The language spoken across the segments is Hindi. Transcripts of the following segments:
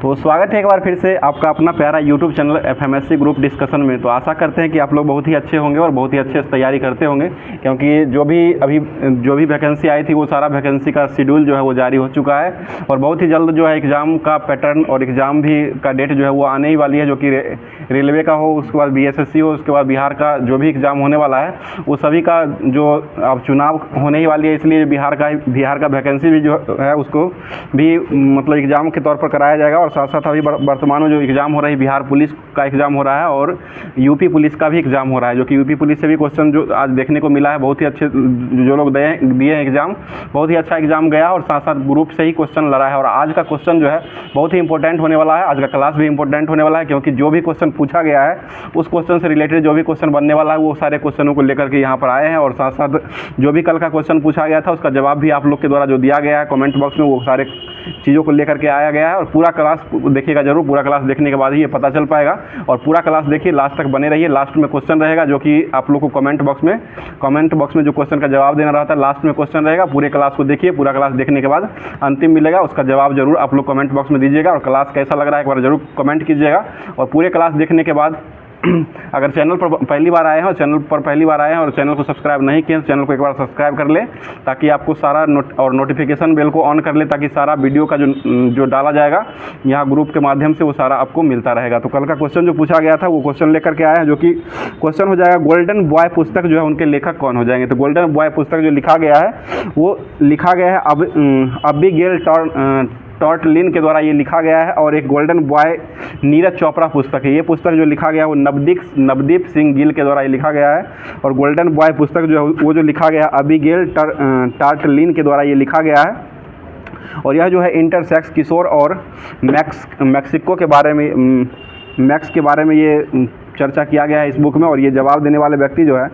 तो स्वागत है एक बार फिर से आपका अपना प्यारा यूट्यूब चैनल एफएमएससी ग्रुप डिस्कशन में। तो आशा करते हैं कि आप लोग बहुत ही अच्छे होंगे और बहुत ही अच्छे से तैयारी करते होंगे, क्योंकि जो भी वैकेंसी आई थी वो सारा वैकेंसी का शेड्यूल जो है वो जारी हो चुका है और बहुत ही जल्द जो है एग्ज़ाम का पैटर्न और एग्ज़ाम भी का डेट जो है वो आने ही वाली है, जो कि रेलवे का हो, उसके बाद बीएसएससी हो, उसके बाद बिहार का जो भी एग्ज़ाम होने वाला है वो सभी का जो अब चुनाव होने ही वाली है, इसलिए बिहार का वैकेंसी भी जो है उसको भी मतलब एग्ज़ाम के तौर पर कराया जाएगा। और साथ साथ अभी वर्तमान में जो एग्ज़ाम हो रही है, बिहार पुलिस का एग्ज़ाम हो रहा है और यूपी पुलिस का भी एग्ज़ाम हो रहा है, जो कि यूपी पुलिस से भी क्वेश्चन जो आज देखने को मिला है, बहुत ही अच्छे जो लोग दिए हैं एग्ज़ाम, बहुत ही अच्छा एग्ज़ाम गया और साथ साथ ग्रुप से ही क्वेश्चन लड़ा है। और आज का क्वेश्चन जो है बहुत ही इंपॉर्टेंट होने वाला है, आज का क्लास भी इंपॉर्टेंट होने वाला है, क्योंकि जो भी क्वेश्चन पूछा गया है उस क्वेश्चन से रिलेटेड जो भी क्वेश्चन बनने वाला है वो सारे क्वेश्चनों को लेकर के यहाँ पर आए हैं। और साथ साथ जो भी कल का क्वेश्चन पूछा गया था उसका जवाब भी आप लोग के द्वारा जो दिया गया है कमेंट बॉक्स में, वो सारे चीज़ों को लेकर के आया गया है। और पूरा क्लास देखिएगा जरूर, पूरा क्लास देखने के बाद ही ये पता चल पाएगा। और पूरा क्लास देखिए, लास्ट तक बने रहिए। लास्ट में क्वेश्चन रहेगा जो कि आप लोग को कमेंट बॉक्स में जो क्वेश्चन का जवाब देना रहता है लास्ट में क्वेश्चन रहेगा। पूरे क्लास को देखिए, पूरा क्लास देखने के बाद अंतिम मिलेगा, उसका जवाब जरूर आप लोग कमेंट बॉक्स में दीजिएगा। और क्लास कैसा लग रहा है एक बार जरूर कमेंट कीजिएगा। और पूरे क्लास देखने के बाद अगर चैनल पर पहली बार आए हैं और चैनल को सब्सक्राइब नहीं किए तो चैनल को एक बार सब्सक्राइब कर ले, ताकि आपको सारा नोटिफिकेशन बेल को ऑन कर ले, ताकि सारा वीडियो का जो डाला जाएगा यहाँ ग्रुप के माध्यम से वो सारा आपको मिलता रहेगा। तो कल का क्वेश्चन जो पूछा गया था वो क्वेश्चन लेकर के आए हैं, जो कि क्वेश्चन हो जाएगा गोल्डन बॉय पुस्तक जो है उनके लेखक कौन हो जाएंगे। तो गोल्डन बॉय पुस्तक जो लिखा गया है वो लिखा गया है अबिगेल टॉर्टलिन के द्वारा ये लिखा गया है। और एक गोल्डन बॉय नीरज चोपड़ा पुस्तक है, ये पुस्तक जो लिखा गया है वो नवदीप सिंह गिल के द्वारा ये लिखा गया है। और गोल्डन बॉय पुस्तक जो है वो जो लिखा गया है अबिगेल टॉर्टलिन के द्वारा ये लिखा गया है। और यह जो है इंटरसेक्स किशोर और मैक्सिको के बारे में मैक्स के बारे में ये चर्चा किया गया है इस बुक में। और ये जवाब देने वाले व्यक्ति जो है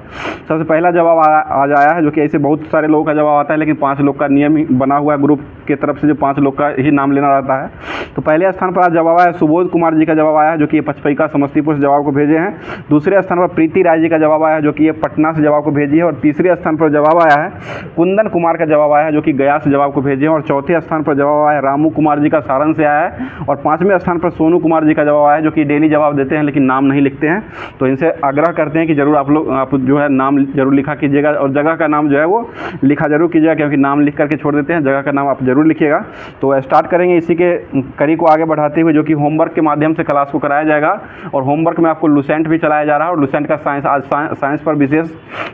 सबसे पहला जवाब आज आया है, जो कि ऐसे बहुत सारे लोगों का जवाब आता है, लेकिन 5 लोग का नियम ही बना हुआ है ग्रुप के तरफ से, जो 5 लोग का ही नाम लेना रहता है। तो पहले स्थान पर आज जवाब आया सुबोध कुमार जी का जवाब आया है, जो कि ये पचपैका समस्तीपुर से जवाब को भेजे हैं। दूसरे स्थान पर प्रीति राय जी का जवाब आया है, जो कि ये पटना से जवाब को भेजी है। और तीसरे स्थान पर जवाब आया है कुंदन कुमार का जवाब आया है, जो कि गया से जवाब को भेजे हैं। और चौथे स्थान पर जवाब आया है रामू कुमार जी का सारण से आया है। और 5वें स्थान पर सोनू कुमार जी का जवाब आया है, जो कि डेली जवाब देते हैं लेकिन नाम नहीं लिखते हैं। तो इनसे आग्रह करते हैं कि जरूर आप जो है नाम जरूर लिखा कीजिएगा और जगह का नाम जो है वो लिखा जरूर कीजिएगा, क्योंकि नाम लिख करके छोड़ देते हैं, जगह का नाम आप जरूर लिखिएगा। तो स्टार्ट करेंगे इसी के कड़ी को आगे बढ़ाते हुए, जो कि होमवर्क के माध्यम से क्लास को कराया जाएगा। और होमवर्क में आपको लुसेंट भी चलाया जा रहा है, और लुसेंट का साइंस पर विशेष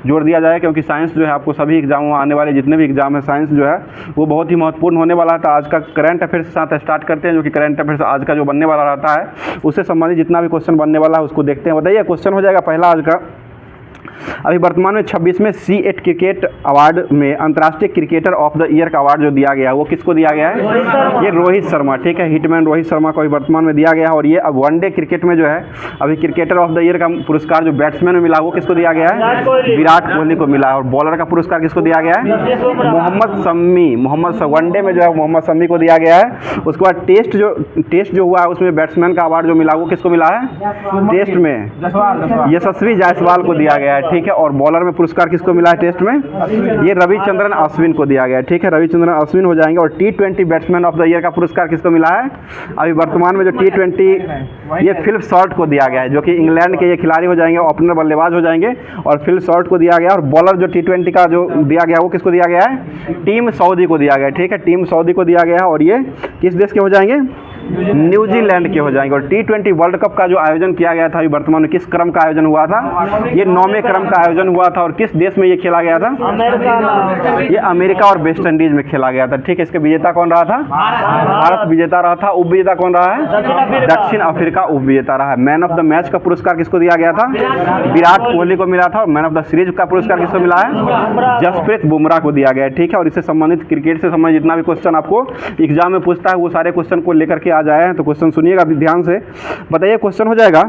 जोर दिया जाए, क्योंकि साइंस जो है आपको सभी एग्जामों में आने वाले जितने भी एग्जाम है साइंस जो है वो बहुत ही महत्वपूर्ण होने वाला है। तो आज का करंट अफेयर्स के साथ स्टार्ट करते हैं, जो कि करंट अफेयर्स आज का जो बनने वाला रहता है उससे संबंधित जितना भी क्वेश्चन बनने वाला है उसको देखते हैं। बताइए क्वेश्चन हो जाएगा पहला आज का। अभी वर्तमान में 26वें C8 क्रिकेट अवार्ड में अंतर्राष्ट्रीय क्रिकेटर ऑफ द ईयर का अवार्ड जो दिया गया है वो किसको दिया गया है? ये रोहित शर्मा, ठीक है, हिटमैन रोहित शर्मा को वर्तमान में दिया गया है। और ये अब वनडे क्रिकेट में जो है अभी क्रिकेटर ऑफ द ईयर का पुरस्कार जो बैट्समैन में मिला वो किसको दिया गया है? विराट कोहली को मिला है। और बॉलर का पुरस्कार किसको दिया गया है? मोहम्मद वनडे में जो है मोहम्मद शमी को दिया गया है। उसके बाद टेस्ट जो हुआ है उसमें बैट्समैन का अवार्ड जो मिला वो किसको मिला है? टेस्ट में यशस्वी जायसवाल को दिया गया है, ठीक है। और बॉलर में पुरस्कार किसको मिला है टेस्ट में? ये रविचंद्रन अश्विन को दिया गया है, ठीक है, रविचंद्रन अश्विन हो जाएंगे। और T20 batsman of the year का पुरस्कार किसको मिला है? अभी वर्तमान में जो T20 ये फिलिप शॉर्ट को दिया गया है, जो कि इंग्लैंड के ये खिलाड़ी हो जाएंगे, ओपनर बल्लेबाज हो जाएंगे। और फिलिप शॉर्ट को दिया गया। और बॉलर जो T20 का जो दिया गया वो किसको दिया गया है? टीम सऊदी को दिया गया, ठीक है, टीम सऊदी को दिया गया है। और ये किस देश के हो जाएंगे? न्यूजीलैंड के हो जाएंगे। और T20 वर्ल्ड कप का जो आयोजन किया गया था अभी वर्तमान में किस क्रम का आयोजन हुआ था? ये 9वें क्रम का आयोजन हुआ था। और किस देश में ये खेला गया था? ये अमेरिका और वेस्ट इंडीज में खेला गया था, ठीक है। इसके विजेता कौन रहा था? भारत विजेता रहा था। उप विजेता कौन रहा है? दक्षिण अफ्रीका उप विजेता रहा है। मैन ऑफ द मैच का पुरस्कार किसको दिया गया था? विराट कोहली को मिला था। और मैन ऑफ द सीरीज का पुरस्कार किसको मिला है? जसप्रीत बुमराह को दिया गया है, ठीक है। और इससे संबंधित क्रिकेट से संबंधित जितना भी क्वेश्चन आपको एग्जाम में पूछता है वो सारे क्वेश्चन को लेकर के आ जाए हैं। तो क्वेश्चन सुनिएगा अभी ध्यान से। बताइए क्वेश्चन हो जाएगा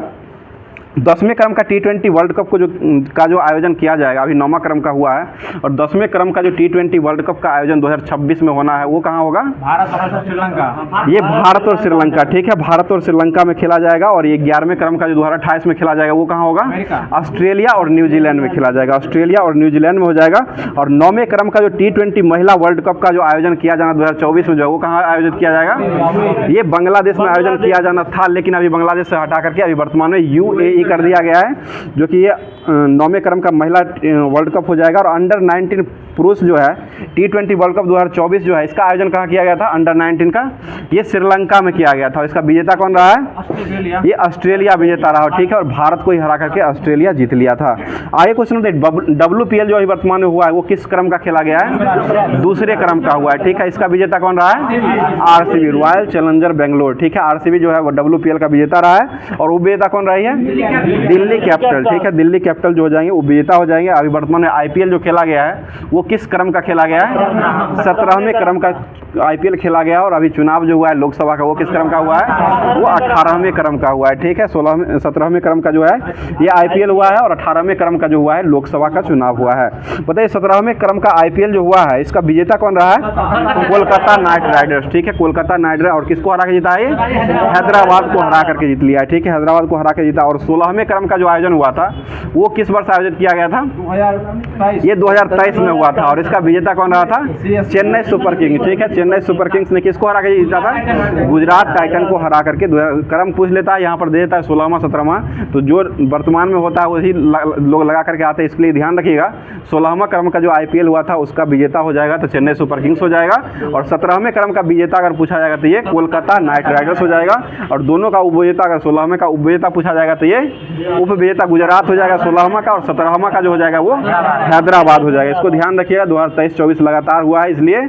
10वें क्रम का T20 वर्ल्ड कप को जो आयोजन किया जाएगा, अभी 9वां क्रम का हुआ है, और 10वें क्रम का जो T20 वर्ल्ड कप का आयोजन 2026 में होना है वो कहाँ होगा? भारत और श्रीलंका। ये भारत और श्रीलंका, ठीक है, भारत और श्रीलंका में खेला जाएगा। और ये 11वें क्रम का जो 2028 में खेला जाएगा वो कहाँ होगा? ऑस्ट्रेलिया और न्यूजीलैंड में खेला जाएगा, ऑस्ट्रेलिया और न्यूजीलैंड में हो जाएगा। और 9वें क्रम का जो T20 महिला वर्ल्ड कप का जो आयोजन किया जाना 2024 में जो वो कहाँ आयोजित किया जाएगा? ये बांग्लादेश में आयोजन किया जाना था, लेकिन अभी बांग्लादेश से हटा करके अभी वर्तमान में UAE कर दिया गया है, जो कि ये 9वें क्रम का महिला वर्ल्ड कप हो जाएगा। और अंडर 19 पुरुष जो है T20 वर्ल्ड कप 2024 जो है इसका आयोजन कहाँ किया गया था? अंडर 19 का ये श्रीलंका में किया गया था। इसका विजेता कौन रहा है? ये ऑस्ट्रेलिया विजेता रहा, ठीक है, और भारत को ही हरा करके ऑस्ट्रेलिया जीत लिया था। आगे क्वेश्चन बताइए, WPL जो अभी वर्तमान में हुआ है वो किस क्रम का खेला गया है? दूसरे क्रम का हुआ है, ठीक है। इसका विजेता कौन रहा है? RCB, रॉयल चैलेंजर बेंगलोर, ठीक है। RCB जो है वो WPL का विजेता रहा है। और उपविजेता कौन रही है? दिल्ली कैपिटल, ठीक है, दिल्ली कैपिटल जो हो जाएंगे उपविजेता हो जाएंगे। अभी वर्तमान में IPL जो खेला गया है वो किस क्रम का खेला गया है? 17वें क्रम का IPL खेला गया। और अभी चुनाव जो हुआ है लोकसभा का वो किस क्रम का हुआ है? वो 18वें क्रम का हुआ है, ठीक है। 17वें क्रम का जो है ये IPL हुआ है, और 18वें क्रम का जो हुआ है लोकसभा का चुनाव हुआ है। बताइए 17वें क्रम का IPL जो हुआ है इसका विजेता कौन रहा है? कोलकाता नाइट राइडर्स, ठीक है, कोलकाता नाइट राइडर्स। और किसको हरा के जीता है? हैदराबाद को हरा करके जीत लिया है, ठीक है, हैदराबाद को हरा के जीता। और 16वें क्रम का जो आयोजन हुआ था वो किस वर्ष आयोजित किया गया था? ये 2023 में हुआ था। और इसका विजेता कौन रहा था? चेन्नई सुपर किंग्स, ठीक है, चेन्नई सुपर किंग्स ने किसको हरा के जीता था? गुजरात टाइटन को हरा करके। क्रम पूछ लेता है यहाँ पर दे देता है 16वां 17वां, तो जो वर्तमान में होता है वही लोग लगा करके आते हैं, इसके लिए ध्यान रखिएगा। 16वां क्रम का जो IPL हुआ था उसका विजेता हो जाएगा तो चेन्नई सुपर किंग्स हो जाएगा। और 17वें क्रम का विजेता अगर पूछा जाएगा तो ये कोलकाता नाइट राइडर्स हो जाएगा। और दोनों का उपविजेता अगर 16वें का उपविजेता पूछा जाएगा तो ये उपविजेता गुजरात हो जाएगा 16वां का, और 17वां का जो हो जाएगा वो हैदराबाद हो जाएगा। इसको ध्यान रखिएगा, 2023-24 लगातार हुआ है, इसलिए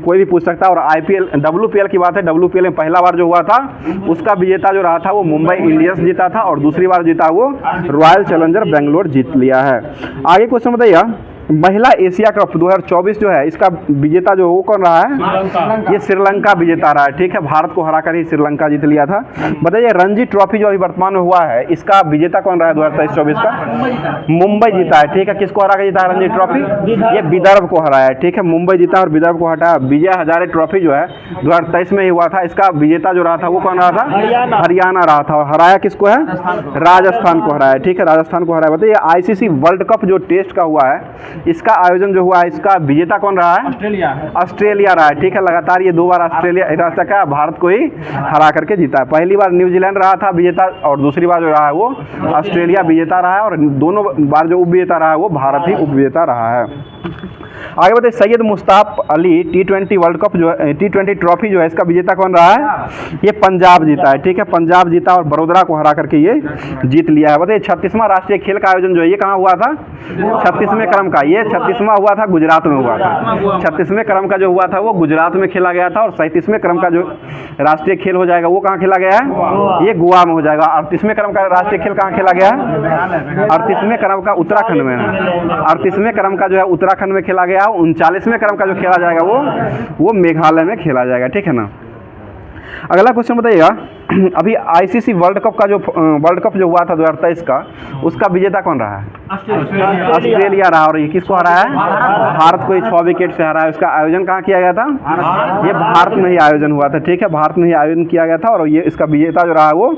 कोई भी पूछ सकता है। और IPL WPL की बात है, WPL में पहला बार जो हुआ था उसका विजेता जो रहा था वो मुंबई इंडियंस जीता था, और दूसरी बार जीता वो रॉयल चैलेंजर बेंगलोर जीत लिया है। आगे क्वेश्चन बताइए, महिला एशिया कप 2024 जो है इसका विजेता जो वो कौन रहा है? ये श्रीलंका विजेता रहा है, ठीक है, भारत को हराकर ही श्रीलंका जीत लिया था। बताइए रणजी ट्रॉफी जो अभी वर्तमान में हुआ है इसका विजेता कौन रहा है 2023-24 का? मुंबई जीता है, ठीक है। किसको हरा के जीता है रणजी ट्रॉफी? ये विदर्भ को हराया है, ठीक है, मुंबई जीता और विदर्भ को हटाया। विजय हजारे ट्रॉफी जो है 2023 में ही हुआ था, इसका विजेता जो रहा था वो कौन रहा था? हरियाणा रहा था। और हराया किसको है? राजस्थान को हराया, ठीक है, राजस्थान को हराया। बताइए ICC वर्ल्ड कप जो टेस्ट का हुआ है इसका आयोजन जो हुआ है इसका विजेता कौन रहा है? ऑस्ट्रेलिया रहा है, ठीक है, लगातार ये 2 बार ऑस्ट्रेलिया रह सका, भारत को ही हरा करके जीता है। पहली बार न्यूजीलैंड रहा था विजेता, और दूसरी बार जो रहा है वो ऑस्ट्रेलिया विजेता रहा है, और दोनों बार जो उपविजेता रहा है वो भारत ही उपविजेता रहा है। आगे बताइए Syed Mushtaq Ali T20 world cup जो है T20 ट्रॉफी जो है इसका विजेता कौन रहा है? ये पंजाब जीता है, ठीक है, पंजाब जीता और बड़ोदरा को हरा करके ये जीत लिया है। बताइए 36वां राष्ट्रीय खेल का आयोजन जो है ये कहाँ हुआ था? 36वें क्रम का, ये 36वां हुआ था गुजरात में हुआ था। 36वें क्रम का जो हुआ था वो गुजरात में खेला गया था। और 37वें क्रम का जो राष्ट्रीय खेल हो जाएगा वो कहाँ खेला गया है? ये गोवा में हो जाएगा। 38वें क्रम का राष्ट्रीय खेल कहाँ खेला गया है? 38वें क्रम का उत्तराखंड में है। 38वें क्रम का जो है उत्तराखंड में खेला गया। 39वें क्रम का जो खेला जाएगा वो मेघालय में खेला जाएगा, ठीक है ना। अगला क्वेश्चन बताइएगा, अभी ICC वर्ल्ड कप जो हुआ था 2023 का उसका विजेता कौन रहा है? ऑस्ट्रेलिया रहा। और ये किसको हराया है? भारत को ही 6 विकेट से हराया। उसका आयोजन कहाँ किया गया था? ये भारत में ही आयोजन हुआ था, ठीक है, भारत में ही आयोजन किया गया था। और ये इसका विजेता जो रहा है वो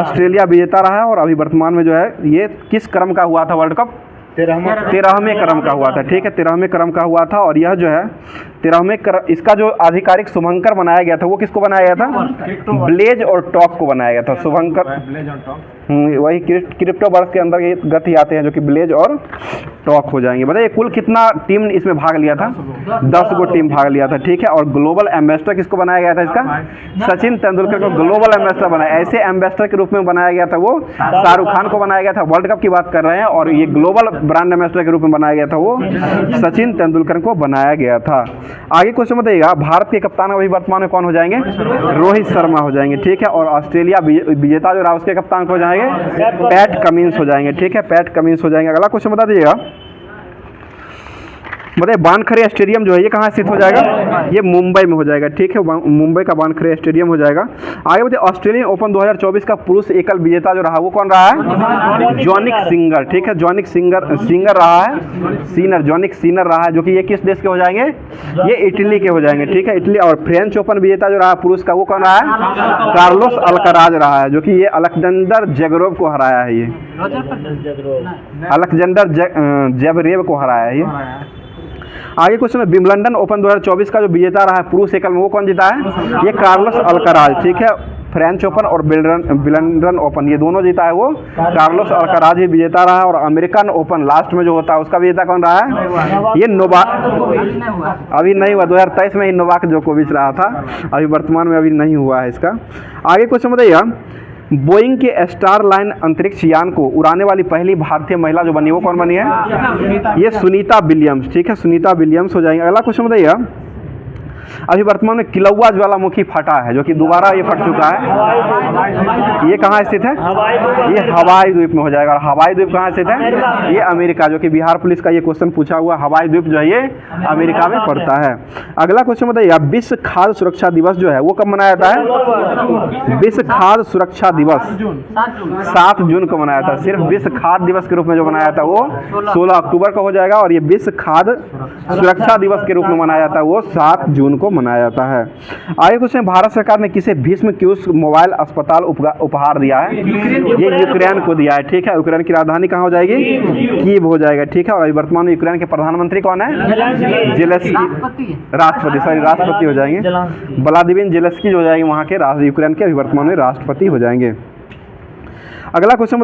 ऑस्ट्रेलिया विजेता रहा है। और अभी वर्तमान में जो है ये किस क्रम का हुआ था वर्ल्ड कप? 13वें क्रम का हुआ था, ठीक है, 13वें क्रम का हुआ था। और यह जो है 13वें इसका जो आधिकारिक शुभंकर बनाया गया था वो किसको बनाया गया था? ब्लेज और टॉक को बनाया गया था। शुभंकर वही क्रिप्टो वर्ष के अंदर ये गति आते हैं जो कि ब्लेज और टॉक हो जाएंगे। बताइए कुल कितना टीम इसमें भाग लिया था? 10 गो टीम भाग लिया था, ठीक है। और ग्लोबल एम्बेसडर किसको बनाया गया था इसका? सचिन तेंदुलकर को ग्लोबल एम्बेसडर बनाया। ऐसे एम्बेसडर के रूप में बनाया गया था वो शाहरुख खान को बनाया गया था। वर्ल्ड कप की बात कर रहे हैं। और ये ग्लोबल ब्रांड एम्बेसडर के रूप में बनाया गया था वो सचिन तेंदुलकर को बनाया गया था। आगे क्वेश्चन बताइएगा, भारत के कप्तान अभी वर्तमान में कौन हो जाएंगे? रोहित शर्मा हो जाएंगे, ठीक है। और ऑस्ट्रेलिया विजेता जो रहा उसके कप्तान हो जाएंगे पैट कमिंस हो जाएंगे, ठीक है, पैट कमिंस हो जाएंगे। अगला क्वेश्चन बता दीजिएगा, बताइए वानखेड़े स्टेडियम जो है ये कहाँ स्थित हो जाएगा? ये मुंबई में हो जाएगा, ठीक है, मुंबई का वानखेड़े स्टेडियम हो जाएगा। आगे बताइए ऑस्ट्रेलियन ओपन 2024 का पुरुष एकल विजेता जो रहा वो कौन रहा है? जॉनिक सिंगर, ठीक है, जॉनिक सिंगर रहा है, जॉनिक सिनर रहा है, जो कि ये किस देश के हो जाएंगे? ये इटली के हो जाएंगे, ठीक है, इटली। और फ्रेंच ओपन विजेता जो रहा पुरुष का वो कौन रहा है? कार्लोस अल्काराज रहा है, जो कि ये अलेक्जेंडर जेगरोव को हराया है, ये अलेक्जेंडर जेबरेव को हराया है ये। आगे क्वेश्चन है विंबलडन ओपन 2024 का जो विजेता रहा है पुरुष एकल में वो कौन जीता है? ये कार्लोस अल्काराज, ठीक है। फ्रेंच ओपन और विंबलडन ओपन ये दोनों जीता है वो कार्लोस अल्काराज ही विजेता रहा है। और अमेरिकन ओपन लास्ट में जो होता है उसका विजेता कौन रहा है? ये नोवाक, अभी नहीं हुआ, 2023 में ही नोवाक जोकोविच रहा था, अभी वर्तमान में अभी नहीं हुआ है इसका। आगे क्वेश्चन बताइए बोइंग के स्टार लाइन अंतरिक्ष यान को उड़ाने वाली पहली भारतीय महिला जो बनी वो कौन बनी है? ये सुनीता विलियम्स, ठीक है, सुनीता विलियम्स हो जाएंगे। अगला क्वेश्चन बताइए अभी वर्तमान में किलौआ ज्वालामुखी फटा है, जो कि दोबारा ये फट चुका है, ये कहाँ स्थित है? ये हवाई द्वीप में हो जाएगा। और हवाई द्वीप कहाँ स्थित है? ये अमेरिका, जो कि बिहार पुलिस का ये क्वेश्चन पूछा हुआ, हवाई द्वीप जो है ये अमेरिका में पड़ता है। अगला क्वेश्चन बताइए विश्व खाद्य सुरक्षा दिवस जो है वो कब मनाया जाता है? विश्व खाद्य सुरक्षा दिवस 7 जून को मनाया जाता है। सिर्फ विश्व खाद्य दिवस के रूप में जो मनाया जाता है वो 16 अक्टूबर को हो जाएगा। और ये विश्व खाद्य सुरक्षा दिवस के रूप में मनाया जाता है वो 7 जून को मनाया जाता है। आगे क्वेश्चन भारत सरकार ने किसे भीष्म क्यूस मोबाइल अस्पताल उपहार दिया है? ये यूक्रेन को दिया है, ठीक है। यूक्रेन की राजधानी कहाँ हो जाएगी? कीव हो जाएगा, ठीक है। और वर्तमान में यूक्रेन के प्रधानमंत्री कौन है? राष्ट्रपति हो जाएंगे, व्लादिमीर जेलेंस्की जो हो जाएंगे वहाँ के यूक्रेन के अभी वर्तमान में राष्ट्रपति हो जाएंगे। अगला क्वेश्चन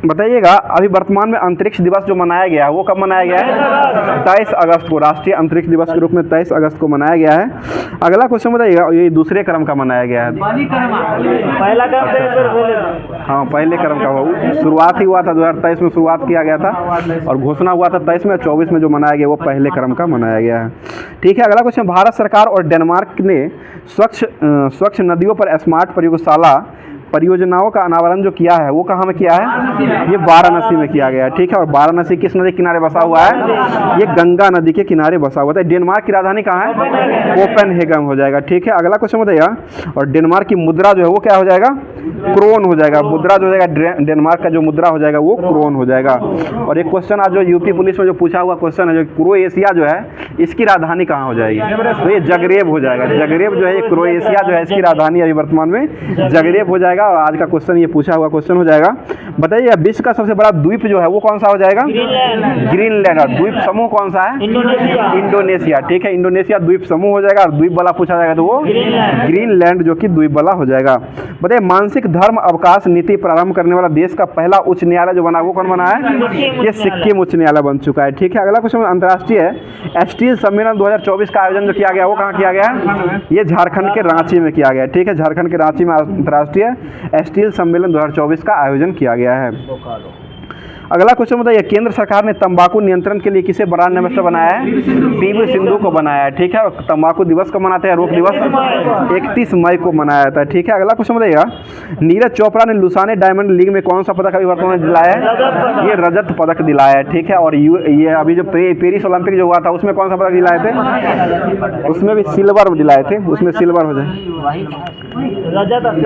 बताइएगा अभी वर्तमान में अंतरिक्ष दिवस जो मनाया गया है वो कब मनाया गया है? 23 अगस्त को, राष्ट्रीय अंतरिक्ष दिवस के रूप में 23 अगस्त को मनाया गया है। अगला क्वेश्चन बताइएगा ये दूसरे क्रम का मनाया गया है, पहला क्रम, हाँ पहले क्रम का हुआ, शुरुआत ही हुआ था 2023 में शुरुआत किया गया था और घोषणा हुआ था 23 में, 24 में जो मनाया गया वो पहले क्रम का मनाया गया है, ठीक है। अगला क्वेश्चन भारत सरकार और डेनमार्क ने स्वच्छ नदियों पर स्मार्ट प्रयोगशाला परियोजनाओं का अनावरण जो किया है वो कहाँ में किया है? ये वाराणसी में किया गया है, ठीक है। और वाराणसी किस नदी के किनारे बसा हुआ है? ये गंगा नदी के किनारे बसा हुआ है। डेनमार्क की राजधानी कहाँ है? कोपेनहेगन हो जाएगा, ठीक है। अगला क्वेश्चन बताइए और डेनमार्क की मुद्रा जो है वो क्या हो जाएगा? क्रोन हो जाएगा। मुद्रा जो हो जाएगा डेनमार्क का जो मुद्रा हो जाएगा वो क्रोन हो जाएगा। और एक क्वेश्चन आज जो यूपी पुलिस में जो पूछा हुआ क्वेश्चन है, जो क्रोएशिया जो है इसकी राजधानी कहाँ हो जाएगी? तो ये जगरेब हो जाएगा। जगरेब जो है क्रोएशिया जो है इसकी राजधानी अभी वर्तमान में जगरेब हो जाएगा। और आज का क्वेश्चन ये पूछा हुआ क्वेश्चन हो जाएगा। बताइए विश्व का सबसे बड़ा द्वीप जो है वो कौन सा हो जाएगा? ग्रीनलैंड। और द्वीप समूह कौन सा है? इंडोनेशिया, ठीक है। इंडोनेशिया द्वीप समूह हो जाएगा। और द्वीप वाला पूछा जाएगा तो वो ग्रीनलैंड जो कि द्वीप वाला हो जाएगा। बताइए मानसिक धर्म अवकाश नीति प्रारंभ करने वाला देश का पहला उच्च न्यायालय जो बना वो कौन बना है? ये सिक्किम उच्च न्यायालय बन चुका है, ठीक है। अगला क्वेश्चन अंतर्राष्ट्रीय स्टील सम्मेलन 2024 का आयोजन जो किया गया वो कहाँ किया गया है? ये झारखंड के रांची में किया गया, ठीक है। झारखंड के रांची में अंतर्राष्ट्रीय स्टील सम्मेलन 2024 का आयोजन किया गया है। अगला क्वेश्चन बताइए केंद्र सरकार ने तंबाकू नियंत्रण के लिए किसे ब्रांड एम्बेसडर बनाया है? पीवी सिंधु को बनाया है, ठीक है। और तंबाकू दिवस को मनाते हैं, रोक दिवस 31 मई को मनाया जाता है, ठीक है। अगला क्वेश्चन बताइएगा नीरज चोपड़ा ने लुसाने डायमंड लीग में कौन सा पदक अभी वर्तमान में दिलाया है? ये रजत पदक दिलाया है, ठीक है। और ये अभी जो पेरिस ओलंपिक जो हुआ था उसमें कौन सा पदक दिलाए थे? उसमें भी सिल्वर दिलाए थे, उसमें सिल्वर हो जाए,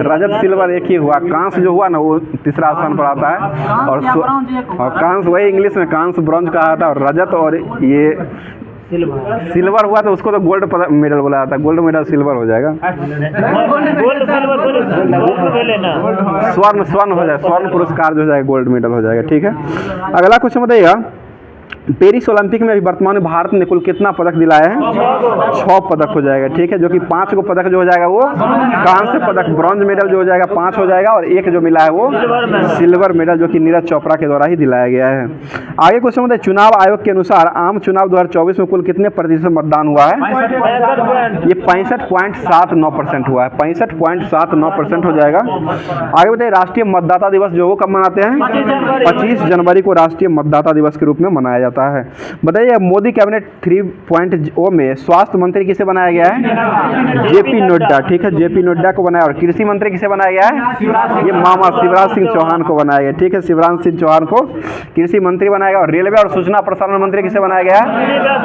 रजत सिल्वर एक ही हुआ। कांस जो हुआ ना वो तीसरा स्थान पर आता है। और कांस वही इंग्लिश में कांस ब्रॉन्ज कहा था। और रजत और ये सिल्वर हुआ तो उसको तो गोल्ड मेडल बोला जाता है। गोल्ड मेडल सिल्वर हो जाएगा, स्वर्ण हो जाएगा, स्वर्ण पुरस्कार जो हो जाएगा गोल्ड मेडल हो जाएगा, ठीक है। अगला क्वेश्चन बताइएगा पेरिस ओलंपिक में अभी वर्तमान में भारत ने कुल कितना पदक दिलाया है? 6 पदक हो जाएगा, ठीक है। जो कि 5 को पदक जो हो जाएगा वो कांस्य पदक ब्रॉन्ज मेडल जो हो जाएगा 5 हो जाएगा। और एक जो मिला है वो सिल्वर मेडल जो कि नीरज चोपड़ा के द्वारा ही दिलाया गया है। आगे क्वेश्चन बताइए चुनाव आयोग के अनुसार आम चुनाव 2024 में कुल कितने प्रतिशत मतदान हुआ है? ये 65.79% हुआ है, 65.79% हो जाएगा। आगे बताइए राष्ट्रीय मतदाता दिवस जो वो कब मनाते हैं? 25 जनवरी को राष्ट्रीय मतदाता दिवस के रूप में मनाया जाता है। जाता है। बताइए मोदी कैबिनेट 3.0 में स्वास्थ्य मंत्री किसे बनाया गया है? जेपी नड्डा, ठीक है, जेपी नड्डा को बनाया। और कृषि मंत्री किसे बनाया गया है? ये मामा शिवराज सिंह चौहान को बनाया गया, ठीक है, शिवराज सिंह चौहान को कृषि मंत्री बनाया गया। और रेलवे और सूचना प्रसारण मंत्री किसे बनाया गया है?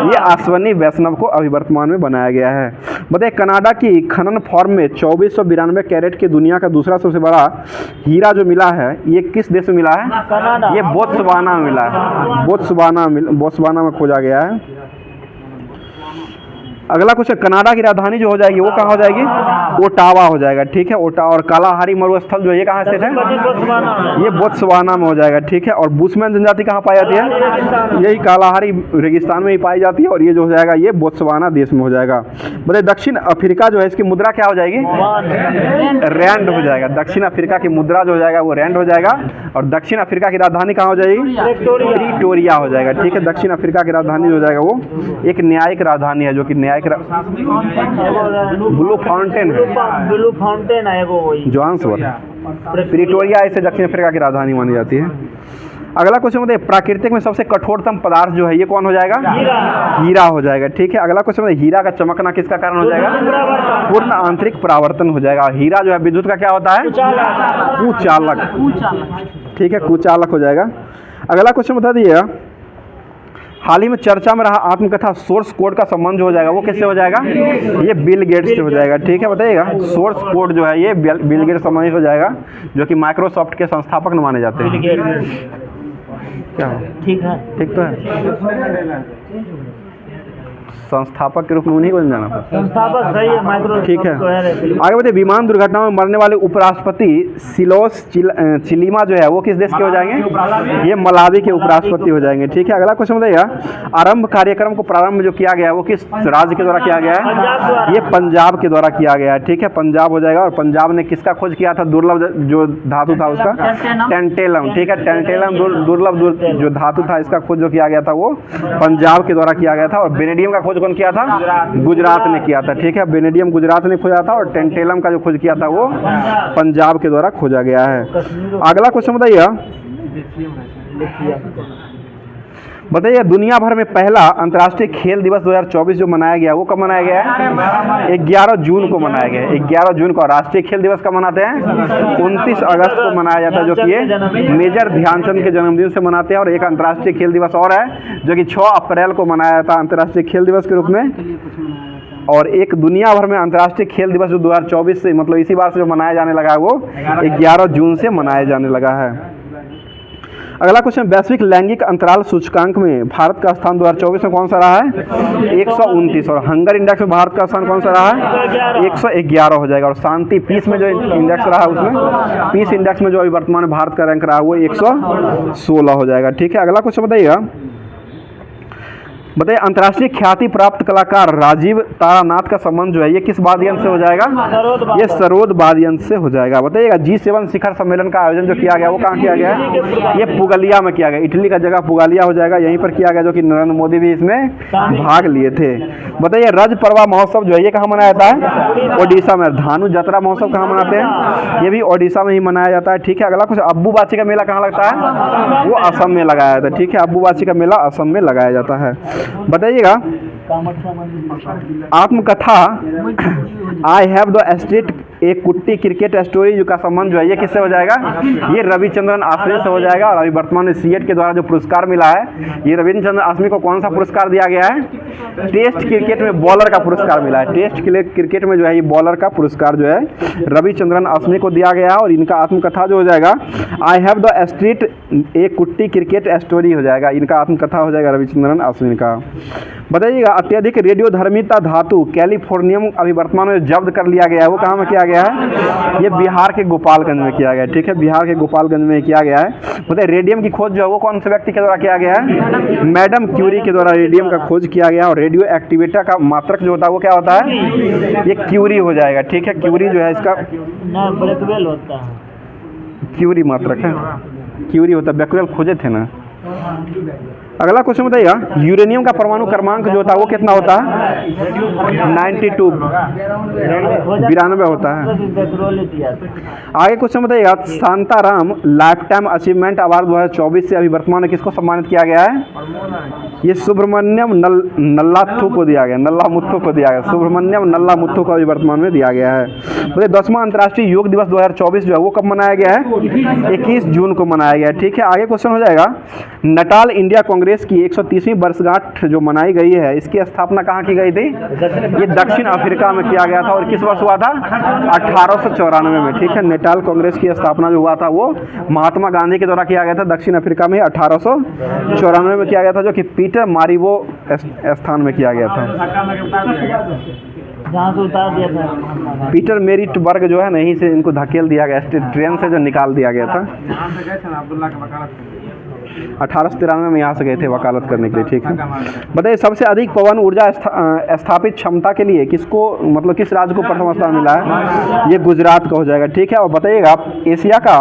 ये अश्वनी वैष्णव को अभी वर्तमान में बनाया गया है। बताइए कनाडा की खनन फॉर्म में 2492 कैरेट की दुनिया का दूसरा सबसे बड़ा हीरा जो मिला है, ये किस देश में मिला है? ये बोत्सवाना में मिला है, बोत्सवाना में खोजा गया है। अगला क्वेश्चन, कनाडा की राजधानी जो हो जाएगी वो कहाँ हो जाएगी? ओटावा हो जाएगा, ठीक है, ओटावा। और कालाहारी मरुस्थल जो ये कहाँ स्थित है? ये बोत्सवाना में हो जाएगा, ठीक है। और बुशमैन जनजाति कहाँ पाई जाती है? यही कालाहारी रेगिस्तान में ही पाई जाती है। और ये जो हो जाएगा ये बोत्सवाना देश में हो जाएगा। बताइए दक्षिण अफ्रीका जो है इसकी मुद्रा क्या हो जाएगी? रैंड हो जाएगा। दक्षिण अफ्रीका की मुद्रा जो हो जाएगा वो रैंड हो जाएगा। और दक्षिण अफ्रीका की राजधानी कहाँ हो जाएगी? प्रिटोरिया हो जाएगा, ठीक है। दक्षिण अफ्रीका की राजधानी जो हो जाएगा वो एक न्यायिक राजधानी है, जो कि न्यायिक ब्लू फाउंटेन है वो, जोहान्सबर्ग। प्रिटोरिया इसे दक्षिण अफ्रीका की राजधानी मानी जाती है। अगला क्वेश्चन बताइए प्राकृतिक में सबसे कठोरतम पदार्थ जो है ये कौन हो जाएगा? हीरा हो जाएगा, ठीक है। अगला क्वेश्चन बताइए हीरा का चमकना किसका कारण हो जाएगा? पूर्ण आंतरिक परावर्तन हो जाएगा। और हीरा जो है विद्युत का क्या होता है? कुचालक, ठीक है, कुचालक हो जाएगा। अगला क्वेश्चन बता दीजिएगा हाल ही में चर्चा में रहा आत्मकथा सोर्स कोड का संबंध जो हो जाएगा वो किससे हो जाएगा? ये बिल गेट्स से हो जाएगा, ठीक है। बताइएगा सोर्स कोड जो है ये बिल गेट्स संबंधित हो जाएगा, जो कि माइक्रोसॉफ्ट के संस्थापक माने जाते हैं। क्या ठीक है? ठीक तो है, संस्थापक के रूप में उन्हीं को जाना था। संस्थापक सही है, माइक्रोसॉफ्ट, ठीक है। आगे बढ़िए विमान दुर्घटना में मरने वाले उपराष्ट्रपति सिलोस चिलीमा जो है वो किस देश के हो जाएंगे? ये मलावी के उपराष्ट्रपति हो जाएंगे, ठीक है। अगला क्वेश्चन बताइएगा आरंभ कार्यक्रम को प्रारंभ जो किया गया है वो किस राज्य के द्वारा किया गया है? ये पंजाब के द्वारा किया गया है, ठीक है, पंजाब हो जाएगा। और पंजाब ने किसका खोज किया था? दुर्लभ जो धातु था उसका, टेंटेलम, ठीक है, टेंटेलम दुर्लभ जो धातु था इसका खोज जो किया गया था वो पंजाब के द्वारा किया गया था। और बेनेडियम का खोज कौन किया था? गुजरात ने किया था, ठीक है, बेनेडियम गुजरात ने खोजा था। और टेंटेलम का जो खोज किया था वो पंजाब के द्वारा खोजा गया है। अगला क्वेश्चन बताइए दुनिया भर में पहला अंतर्राष्ट्रीय खेल दिवस 2024 जो मनाया गया वो कब मनाया गया है? 11 जून को मनाया गया है, 11 जून को। राष्ट्रीय खेल दिवस कब मनाते हैं? 29 अगस्त को मनाया जाता है, जो कि ये मेजर ध्यानचंद के जन्मदिन से मनाते हैं। और एक अंतर्राष्ट्रीय खेल दिवस और है जो कि 6 अप्रैल को मनाया जाता है अंतर्राष्ट्रीय खेल दिवस के रूप में। और एक दुनिया भर में अंतर्राष्ट्रीय खेल दिवस जो 2024 से मतलब इसी बार से जो मनाया जाने लगा है वो 11 जून से मनाया जाने लगा है। अगला क्वेश्चन वैश्विक लैंगिक अंतराल सूचकांक में भारत का स्थान 2024 में कौन सा रहा है? 129। और हंगर इंडेक्स में भारत का स्थान कौन सा रहा है? 111 हो जाएगा। और शांति पीस में जो इंडेक्स रहा उसमें पीस इंडेक्स में जो अभी वर्तमान में भारत का रैंक रहा है वो 116 हो जाएगा, ठीक है। अगला क्वेश्चन बताइएगा अंतर्राष्ट्रीय ख्याति प्राप्त कलाकार राजीव तारानाथ का संबंध जो है ये किस वाद्य यंत्र से हो जाएगा? ये सरोद वाद्य यंत्र से हो जाएगा। बताइएगा G7 शिखर सम्मेलन का आयोजन जो किया गया वो कहाँ किया गया है? ये पुगलिया में किया गया, इटली का जगह पुगलिया हो जाएगा, यहीं पर किया गया, जो कि नरेंद्र मोदी भी इसमें भाग लिए थे। बताइए रज पर्वा महोत्सव जो है ये कहाँ मनाया जाता है? ओडिशा में। धानु जतरा महोत्सव कहाँ मनाते हैं? ये भी ओडिशा में ही मनाया जाता है, ठीक है। अगला कुछ अब्बूबाची का मेला कहाँ लगता है? वो असम में लगाया जाता है, ठीक है, अब्बूबाची का मेला असम में लगाया जाता है। बताइएगा आत्मकथा आई हैव द स्ट्रीट एक कुट्टी क्रिकेट स्टोरी जो का संबंध जो है ये किससे हो जाएगा? ये रविचंद्रन आश्रय से हो जाएगा। और अभी वर्तमान में सीएट के द्वारा जो पुरस्कार मिला है ये रविचंद्रन आश्रय को कौन सा पुरस्कार दिया गया है? टेस्ट क्रिकेट में बॉलर का पुरस्कार मिला है। टेस्ट क्रिकेट में जो है ये बॉलर का पुरस्कार जो है रविचंद्रन आश्रय को दिया गया है। और इनका आत्मकथा जो हो जाएगा आई हैव द स्ट्रीट एक कुट्टी क्रिकेट स्टोरी हो जाएगा, इनका आत्मकथा हो जाएगा रविचंद्रन आश्रय का। बताइएगा अत्यधिक रेडियोधर्मिता धातु कैलिफोर्नियम अभी वर्तमान में जब्त कर लिया गया है वो कहाँ में किया गया है? ये बिहार के गोपालगंज में किया गया है, ठीक है, बिहार के गोपालगंज में किया गया है। बताइए रेडियम की खोज जो है वो कौन से व्यक्ति के द्वारा किया गया है? मैडम क्यूरी के द्वारा रेडियम का खोज किया गया। और रेडियो एक्टिविटी का मात्रक जो होता है वो क्या होता है? ये क्यूरी हो जाएगा, ठीक है, क्यूरी जो है इसका क्यूरी मात्रक है, क्यूरी होता है, बैक्यूरेल खोजे थे ना। अगला क्वेश्चन बताइएगा, यूरेनियम का परमाणु क्रमांक जो होता है वो कितना होता है? 92, 92 होता है। आगे क्वेश्चन बताइएगा, Shantaram life time achievement award 2024 से अभी वर्तमान में किसको सम्मानित किया गया है? ये सुब्रमण्यम नल्लाथु को दिया गया, नल्लामुथु को दिया गया, सुब्रमण्यम नल्लामुथु को अभी वर्तमान में दिया गया है। बोले 10वां अंतर्राष्ट्रीय योग दिवस 2024 जो है वो कब मनाया गया है? 21 जून को मनाया गया है। ठीक है, आगे क्वेश्चन हो जाएगा, नटाल इंडिया कांग्रेस की 130वीं वर्षगांठ जो मनाई गई है, इसकी स्थापना कहाँ की गई थी? ये दक्षिण अफ्रीका में किया गया था। और किस वर्ष हुआ था? 1894 में। ठीक है, नटाल कांग्रेस की स्थापना जो हुआ था वो महात्मा गांधी के द्वारा किया गया था दक्षिण अफ्रीका में 1894 में किया गया था, जो कि पीटर मारिबो स्थान में किया गया था। जहाँ से उतार दिया था पीटर मेरिटबर्ग जो है ना, यहीं से इनको धकेल दिया गया, ट्रेन से जो निकाल दिया गया था। 1893 में यहाँ से गए थे वकालत करने के लिए। ठीक है, बताइए सबसे अधिक पवन ऊर्जा स्थापित क्षमता के लिए किसको, मतलब किस राज्य को प्रथम स्थान मिला है? ये गुजरात का हो जाएगा। ठीक है, और बताइएगा एशिया का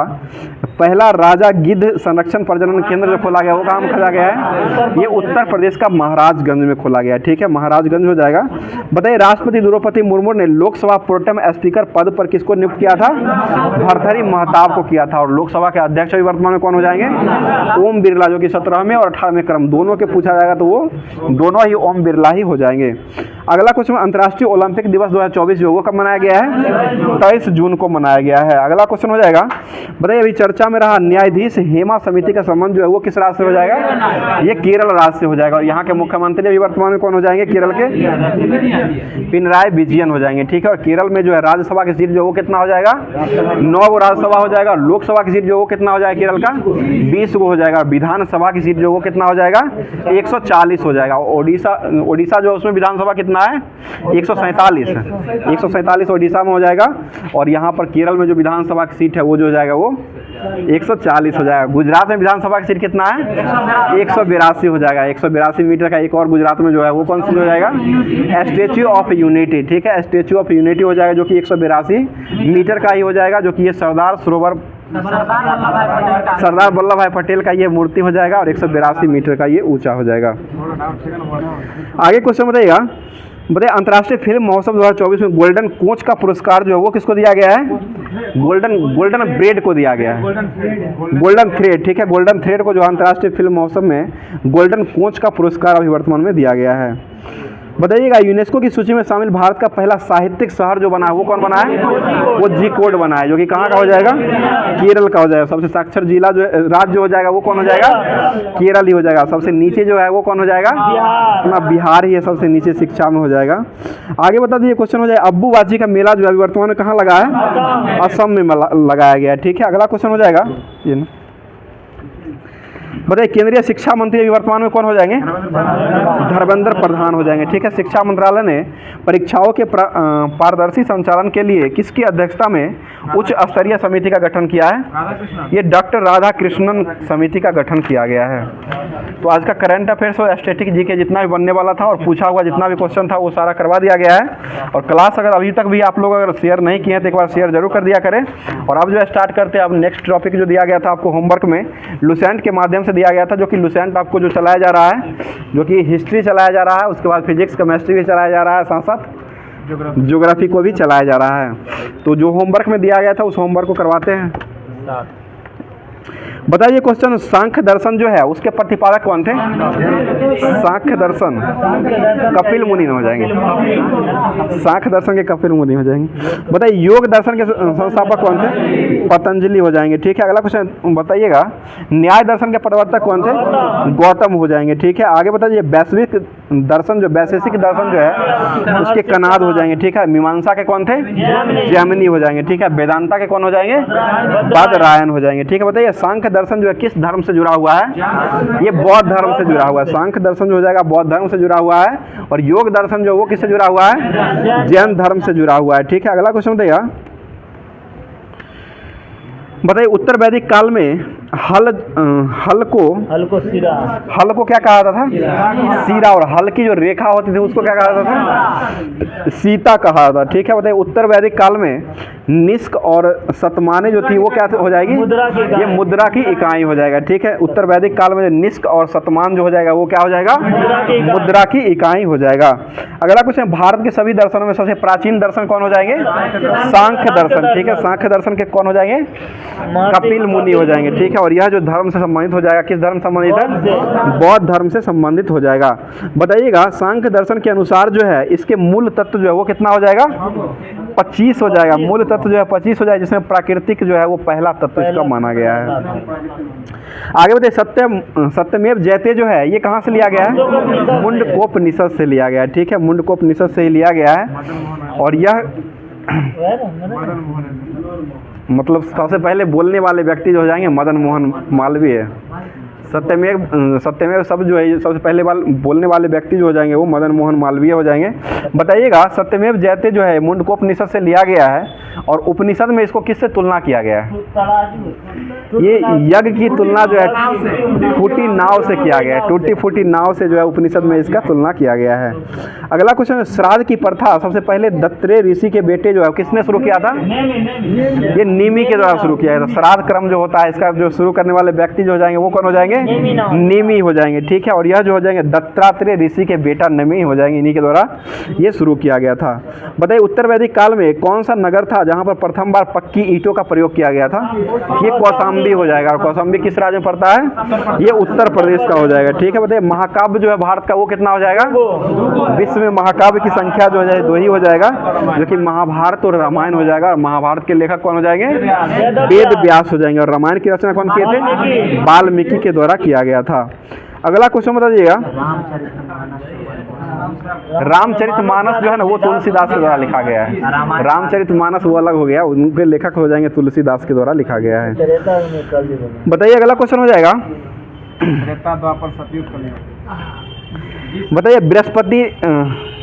पहला राजा गिद्ध संरक्षण प्रजनन केंद्र जो खोला गया वो कहाँ खोला गया है? ये उत्तर प्रदेश का महाराजगंज में खोला गया है। ठीक है, महाराजगंज हो जाएगा। बताइए राष्ट्रपति द्रौपदी मुर्मू ने लोकसभा प्रोटेम स्पीकर पद पर किसको नियुक्त किया था? भर्तृहरि महताब को किया था। और लोकसभा के अध्यक्ष भी वर्तमान में कौन हो जाएंगे? ओम बिरला, जो कि 17वें और 18वें क्रम दोनों के पूछा जाएगा तो वो दोनों ही ओम बिरला ही हो जाएंगे। अगला क्वेश्चन, अंतर्राष्ट्रीय ओलंपिक दिवस 2024 जो वो कब मनाया गया है? 23 जून को मनाया गया है। अगला क्वेश्चन हो जाएगा, बताइए अभी चर्चा में रहा न्यायाधीश हेमा समिति का संबंध जो है वो किस राज्य से हो जाएगा? ये केरल राज्य से हो जाएगा। और यहाँ के मुख्यमंत्री अभी वर्तमान में कौन हो जाएंगे? केरल के पिनराई विजयन हो जाएंगे। ठीक है, और केरल में जो है राज्यसभा की सीट जो वो कितना हो जाएगा? 9 गो राज्यसभा हो जाएगा। लोकसभा की सीट जो वो कितना हो जाएगा केरल का? 20 गो हो जाएगा। विधानसभा की सीट जो वो कितना हो जाएगा? 140 हो जाएगा। ओडिशा जो है उसमें विधानसभा कितना है? 147 ओडिशा में हो जाएगा। और यहाँ पर केरल में जो विधानसभा की सीट है वो जो हो जाएगा वो 140 हो जाएगा। गुजरात में विधानसभा की सीट कितना है? 182 हो जाएगा। 182 मीटर का एक और गुजरात में जो है वो कौन सी हो जाएगा? Statue of unity. ठीक है, स्टैच्यू ऑफ यूनिटी हो जाएगा जो कि 182 मीटर का ही हो जाएगा, जो कि ये सरदार वल्लभ भाई पटेल का ये मूर्ति हो जाएगा। और 182 मीटर का ये ऊंचा हो जाएगा। आगे क्वेश्चन बताइएगा, बताइए अंतर्राष्ट्रीय फिल्म महोत्सव 2024 में गोल्डन कोच का पुरस्कार जो है वो किसको दिया गया है? गोल्डन ब्रेड को दिया गया है, गोल्डन थ्रेड। ठीक है, गोल्डन थ्रेड को जो अंतर्राष्ट्रीय फिल्म महोत्सव में गोल्डन कोच का पुरस्कार अभी वर्तमान में दिया गया है। बताइएगा यूनेस्को की सूची में शामिल भारत का पहला साहित्यिक शहर जो बना है वो कौन बना है? वो G-कोड बना है, जो कि कहाँ का हो जाएगा? केरल का हो जाएगा। सबसे साक्षर जिला जो राज्य हो जाएगा वो कौन हो जाएगा? केरल ही हो जाएगा। सबसे नीचे जो है वो कौन हो जाएगा? अपना बिहार ही है सबसे नीचे शिक्षा में हो जाएगा। आगे बता दीजिए क्वेश्चन हो जाए, अब्बूबाजी का मेला जो है वर्तमान में कहाँ लगा है? असम में लगाया गया है। ठीक है, अगला क्वेश्चन हो जाएगा ये ना, बताइए केंद्रीय शिक्षा मंत्री अभी वर्तमान में कौन हो जाएंगे? धर्मेंद्र प्रधान हो जाएंगे। ठीक है, शिक्षा मंत्रालय ने परीक्षाओं के पारदर्शी संचालन के लिए किसकी अध्यक्षता में उच्च स्तरीय समिति का गठन किया है? ये डॉक्टर राधा कृष्णन समिति का गठन किया गया है। तो आज का करंट अफेयर्स और स्टैटिक जी के जितना भी बनने वाला था और पूछा हुआ जितना भी क्वेश्चन था वो सारा करवा दिया गया है। और क्लास अगर अभी तक भी आप लोग अगर शेयर नहीं किए हैं तो एक बार शेयर जरूर कर दिया करें। और अब जो है स्टार्ट करते हैं, अब नेक्स्ट टॉपिक जो दिया गया था आपको होमवर्क में लुसेंट के माध्यम से दिया गया था, जो कि लुसेंट आपको जो चलाया जा रहा है, जो कि हिस्ट्री चलाया जा रहा है, उसके बाद फिजिक्स केमिस्ट्री भी चलाया जा रहा है, साथ साथ ज्योग्राफी को भी चलाया जा रहा है। तो जो होमवर्क में दिया गया था उस होमवर्क को करवाते हैं। बताइए क्वेश्चन, सांख्य दर्शन जो है उसके प्रतिपादक कौन थे? सांख्य दर्शन कपिल मुनि हो जाएंगे, सांख्य दर्शन के कपिल मुनि हो जाएंगे। बताइए योग दर्शन के संस्थापक कौन थे? पतंजलि हो जाएंगे। ठीक है, अगला क्वेश्चन बताइएगा, न्याय दर्शन के प्रवर्तक कौन थे? गौतम हो जाएंगे। ठीक है, आगे बताइए वैश्विक दर्शन जो वैशेषिक दर्शन जो है उसके कनाद हो जाएंगे। ठीक है, मीमांसा के कौन थे? जैमिनी हो जाएंगे। ठीक है, वेदांता के कौन हो जाएंगे? बादरायण हो जाएंगे। ठीक है, बताइए सांख्य दर्शन जो है किस धर्म से जुड़ा हुआ है? ये बौद्ध धर्म से जुड़ा हुआ है। सांख्य दर्शन जो हो जाएगा बौद्ध धर्म से जुड़ा हुआ है। और योग दर्शन जो वो किससे जुड़ा हुआ है? जैन धर्म से जुड़ा हुआ है। ठीक है, अगला क्वेश्चन बताइएगा, बताइए उत्तर वैदिक काल में हल को सिरा, हल को क्या कहा जाता था? सीरा। और हल की जो रेखा होती थी उसको क्या कहा जाता था? सीता कहा था। ठीक है, बताइए उत्तर वैदिक काल में निष्क और शतमाने जो थी वो क्या हो जाएगी? ये मुद्रा की इकाई हो जाएगा। ठीक है, उत्तर वैदिक काल में जो निष्क और शतमान जो हो जाएगा वो क्या हो जाएगा? मुद्रा की इकाई हो जाएगा। अगला क्वेश्चन, भारत के सभी दर्शनों में सबसे प्राचीन दर्शन कौन हो जाएंगे? सांख्य दर्शन। ठीक है, सांख्य दर्शन के कौन हो जाएंगे? कपिल मुनि हो जाएंगे। ठीक है, और यह जो धर्म से संबंधित हो जाएगा, किस धर्म से संबंधित है? बौद्ध धर्म से संबंधित हो जाएगा। बताइएगा, सांख्य दर्शन के अनुसार जो है इसके मूल तत्व जो है वो कितना हो जाएगा? 25 हो जाएगा। मूल तत्व जो है 25 हो जाएगा, जिसमें प्राकृतिक जो है वो पहला तत्व इसका माना गया है। आगे बताइए, सत्यमेव जयते जो है ये कहाँ से लिया गया है? मुंडकोपनिषद से लिया गया है। ठीक है, मुंडकोपनिषद से ही लिया गया है। और यह मतलब सबसे पहले बोलने वाले व्यक्ति जो हो जाएंगे मदन मोहन मालवीय। सत्यमेव सब जो है सबसे पहले बोलने वाले व्यक्ति जो हो जाएंगे वो मदन मोहन मालवीय हो जाएंगे। बताइएगा, सत्यमेव जयते जो है मुंडकोपनिषद से लिया गया है, और उपनिषद में इसको किससे तुलना किया गया है? ये यज्ञ की तुलना जो है टूटी नाव से किया गया है। टूटी फूटी नाव से जो है उपनिषद में इसका तुलना किया गया है। अगला क्वेश्चन, श्राद्ध की प्रथा सबसे पहले दत्त्रेय ऋषि के बेटे जो है किसने शुरू किया था? ये निमि के द्वारा शुरू किया था। श्राद्ध क्रम जो होता है इसका जो शुरू करने वाले व्यक्ति जो हो जाएंगे वो कौन हो जाएंगे? निमि हो जाएंगे। ठीक है, और यह जो हो जाएंगे दत्तात्रेय ऋषि के बेटा निमि हो जाएंगे। इन्हीं के द्वारा ये शुरू किया गया था। बताइए, उत्तर वैदिक काल में कौन सा नगर था जहां पर प्रथम बार पक्की ईंटों का प्रयोग किया गया था? ये कौशाम्बी हो जाएगा। और कौशाम्बी किस राज्य में पड़ता है? ये उत्तर प्रदेश का हो जाएगा। ठीक है, बताइए महाकाव्य जो है भारत का वो कितना हो जाएगा? विश्व में महाकाव्य की संख्या जो है 2 ही हो जाएगा, जो कि महाभारत और रामायण हो जाएगा। और महाभारत के लेखक कौन हो जाएंगे? वेद व्यास हो जाएंगे। और रामायण की रचना कौन किए थे? वाल्मीकि के द्वारा किया गया था। अगला क्वेश्चन बताइएगा, रामचरितमानस जो है ना वो तुलसीदास के द्वारा लिखा गया है। रामचरितमानस वो अलग हो गया, उनके लेखक हो जाएंगे तुलसीदास के द्वारा लिखा गया है। बताइए, अगला क्वेश्चन हो जाएगा, बताइए बृहस्पति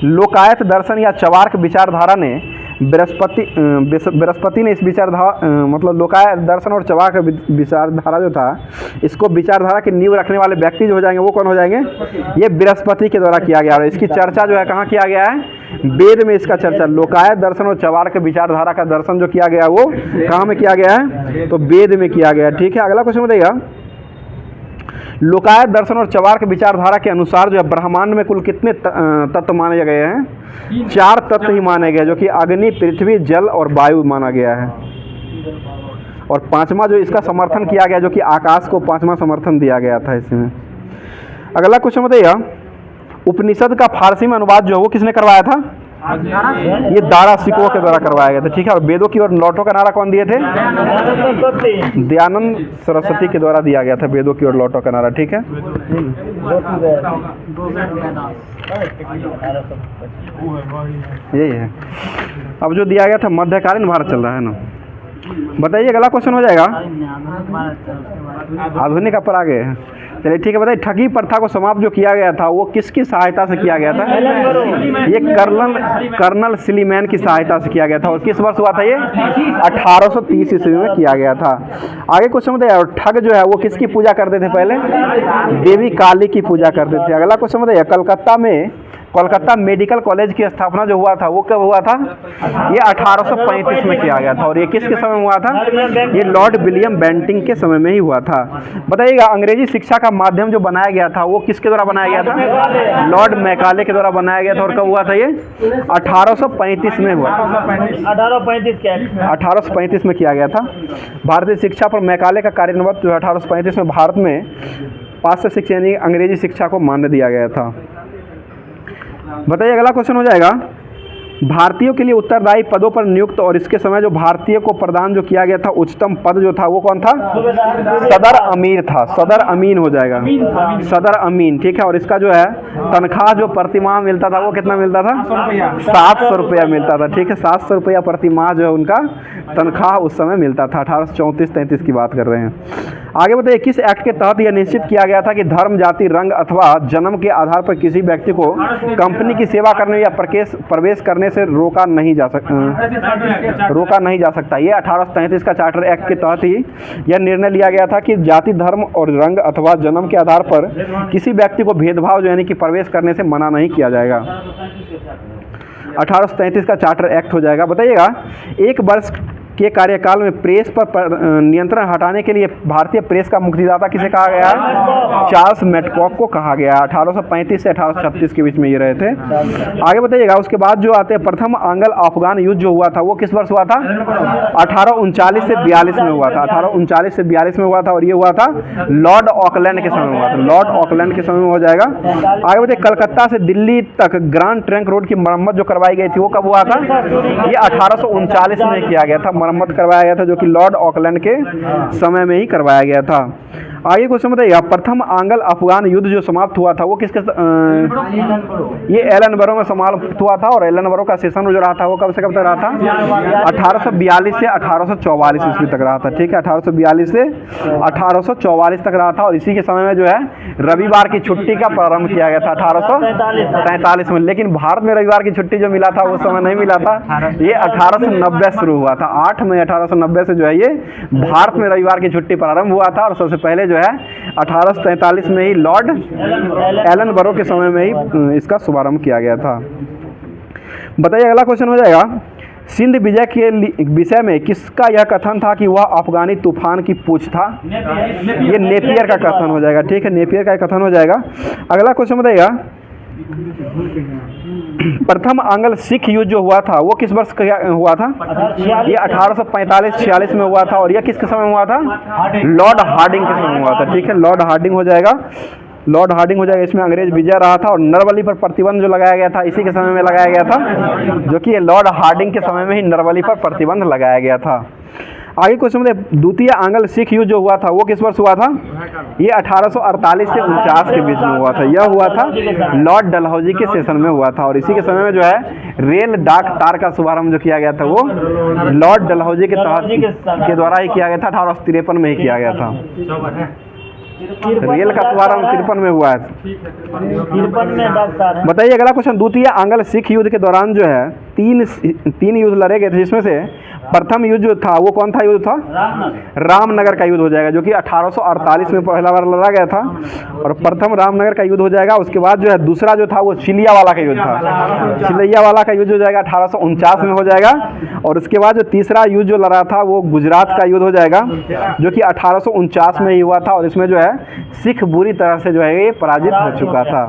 लोकायत दर्शन या चवार्क विचारधारा ने बृहस्पति ने इस विचारधारा मतलब लोकायत दर्शन और चवार्क विचारधारा जो था इसको विचारधारा की नींव रखने वाले व्यक्ति जो हो जाएंगे वो कौन हो जाएंगे? ये बृहस्पति के द्वारा किया गया। और इसकी चर्चा जो है कहाँ किया गया है? वेद में इसका चर्चा। लोकायत दर्शन और चवार्क विचारधारा का दर्शन जो किया गया वो कहाँ में किया गया है? तो वेद में किया गया। ठीक है, अगला क्वेश्चन बताइएगा, लोकायत दर्शन और चवार्क विचारधारा के अनुसार जो है ब्रह्मांड में कुल कितने तत्व माने गए हैं? 4 तत्व ही माने गए, जो कि अग्नि, पृथ्वी, जल और वायु माना गया है। और 5वां जो इसका समर्थन किया गया, जो कि आकाश को 5वां समर्थन दिया गया था इसमें। अगला क्वेश्चन बताइए, उपनिषद का फारसी में अनुवाद जो है वो किसने करवाया था? ये दारा सिकोह के द्वारा करवाया गया था। ठीक है, और वेदों की ओर लौटो का नारा कौन दिए थे? दयानंद सरस्वती के द्वारा दिया गया था वेदों की ओर लौटो का नारा। ठीक है, यही है। अब जो दिया गया था मध्यकालीन भारत चल रहा है ना। बताइए, अगला क्वेश्चन हो जाएगा, आधुनिक पर आ गए। चलिए ठीक है, बताइए ठगी प्रथा को समाप्त जो किया गया था वो किसकी सहायता से किया गया था? ये कर्नल स्लीमैन की सहायता से किया गया था। और किस वर्ष हुआ था ये? 1830 ईस्वी में किया गया था। आगे क्वेश्चन बताइए, और ठग जो है वो किसकी पूजा करते थे पहले? देवी काली की पूजा करते थे। अगला क्वेश्चन बताइए, कोलकाता मेडिकल कॉलेज की स्थापना जो हुआ था वो कब हुआ था? ये 1835 में किया गया था। और ये किसके समय में हुआ था? ये लॉर्ड विलियम बेंटिंग के समय में ही हुआ था। बताइएगा, अंग्रेजी शिक्षा का माध्यम जो बनाया गया था वो किसके द्वारा बनाया गया था? लॉर्ड मैकाले के द्वारा बनाया गया था। और कब हुआ था ये? 1835 में हुआ। 1835 में किया गया था। भारतीय शिक्षा पर मैकाले का कार्यान्वयन जो 1835 में भारत में पाश्चात्य शिक्षा यानी अंग्रेजी शिक्षा को मान्य दिया गया था। बताइए, अगला क्वेश्चन हो जाएगा, भारतीयों के लिए उत्तरदायी पदों पर नियुक्त और इसके समय जो भारतीय को प्रदान जो किया गया था उच्चतम पद जो था वो कौन था? सदर अमीर था। सदर अमीन हो जाएगा, सदर अमीन। ठीक है, और इसका जो है तनख्वाह जो प्रतिमाह मिलता था वो कितना मिलता था? 700 रुपया मिलता था। ठीक है, 700 रुपया प्रतिमाह जो है उनका तनख्वाह उस समय मिलता था। 1834-33 की बात कर रहे हैं। आगे बताइए, किस एक्ट के तहत यह निश्चित किया गया था कि धर्म, जाति, रंग अथवा जन्म के आधार पर किसी व्यक्ति को कंपनी की सेवा करने या प्रवेश करने से रोका नहीं जा सकता। ये 1833 का चार्टर एक्ट के तहत ही यह निर्णय लिया गया था कि जाति, धर्म और रंग अथवा जन्म के आधार पर किसी व्यक्ति को भेदभाव यानी कि प्रवेश करने से मना नहीं किया जाएगा। 1833 का चार्टर एक्ट हो जाएगा। बताइएगा, एक वर्ष के कार्यकाल में प्रेस पर नियंत्रण हटाने के लिए भारतीय प्रेस का मुक्तिदाता किसे कहा गया? चार्ल्स मैडकॉक को कहा गया। 1835 से 1836 के बीच में ये रहे थे। आगे बताइएगा, उसके बाद जो आते हैं, प्रथम आंग्ल अफगान युद्ध जो हुआ था वो किस वर्ष हुआ था? 1839 से 42 में हुआ था। 1839 से 42 में हुआ था और ये हुआ था लॉर्ड ऑकलैंड के समय में हुआ था। लॉर्ड ऑकलैंड के समय में हो जाएगा। आगे बताइए, कलकत्ता से दिल्ली तक ग्रांड ट्रंक रोड की मरम्मत जो करवाई गई थी वो कब हुआ था? ये 1839 में किया गया था, मरम्मत करवाया गया था, जो कि लॉर्ड ऑकलैंड के समय में ही करवाया गया था। आगे क्वेश्चन बताइए, प्रथम आंग्ल अफगान युद्ध जो समाप्त हुआ था वो किसके ये एलनबरो में समाप्त हुआ था और एलनबरो का सेशन जो रहा था वो कब से कब तक रहा था? 1842 से 1844 ईस्वी तक रहा था। ठीक है, 1842 से 1844 तक रहा था और इसी के समय में जो है रविवार की छुट्टी का प्रारंभ किया गया था 1843 में। लेकिन भारत में रविवार की छुट्टी जो मिला था उस समय नहीं मिला था, ये 1890 शुरू हुआ था। 8 मई 1890 से जो है ये भारत में रविवार की छुट्टी प्रारंभ हुआ था और सबसे पहले जो है 1843 में ही लॉर्ड एलनबरो के समय में ही इसका शुभारंभ किया गया था। बताइए, अगला क्वेश्चन हो जाएगा, सिंध विजय के विषय में किसका यह कथन था कि वह अफगानी तूफान की पूछ था? ये नेपियर का कथन हो जाएगा। ठीक है, नेपियर का कथन हो जाएगा। अगला क्वेश्चन बताइएगा, प्रथम आंग्ल सिख युद्ध जो हुआ था वो किस वर्ष हुआ था? ये 1845-46 में हुआ था और यह किसके समय में हुआ था? लॉर्ड हार्डिंग के समय में हुआ था। ठीक है, लॉर्ड हार्डिंग हो जाएगा। लॉर्ड हार्डिंग हो जाएगा। इसमें अंग्रेज विजय रहा था और नरवली पर प्रतिबंध जो लगाया गया था इसी के समय में लगाया गया था, जो कि लॉर्ड हार्डिंग के समय में ही नरवली पर प्रतिबंध लगाया गया था। आगे क्वेश्चन में, द्वितीय आंग्ल सिख युद्ध जो हुआ था वो किस वर्ष हुआ था? ये 1848 से 49 के बीच में हुआ था। यह हुआ था लॉर्ड डलहौजी के सेशन में हुआ था और इसी के समय में जो है रेल डाक तार का शुभारंभ जो किया गया था वो लॉर्ड डलहौजी के द्वारा ही किया गया था। 1853 में ही किया गया था। रेल का शुभारंभ 53 में हुआ है। 53 में डॉक्टर। बताइए, अगला क्वेश्चन, द्वितीय आंग्ल सिख युद्ध के दौरान जो है तीन युद्ध लड़े गए थे, जिसमें से प्रथम युद्ध जो था वो कौन था युद्ध था? रामनगर का युद्ध हो जाएगा, जो कि 1848 में पहला बार लड़ा गया था और प्रथम रामनगर का युद्ध हो जाएगा। उसके बाद जो है दूसरा जो था वो चिलियावाला का युद्ध था। चिलियावाला का युद्ध हो जाएगा 1849 में हो जाएगा और उसके बाद जो तीसरा युद्ध जो लड़ा था वो गुजरात का युद्ध हो जाएगा, जो कि 1849 में ही हुआ था और इसमें जो है सिख बुरी तरह से जो है ये पराजित हो चुका था।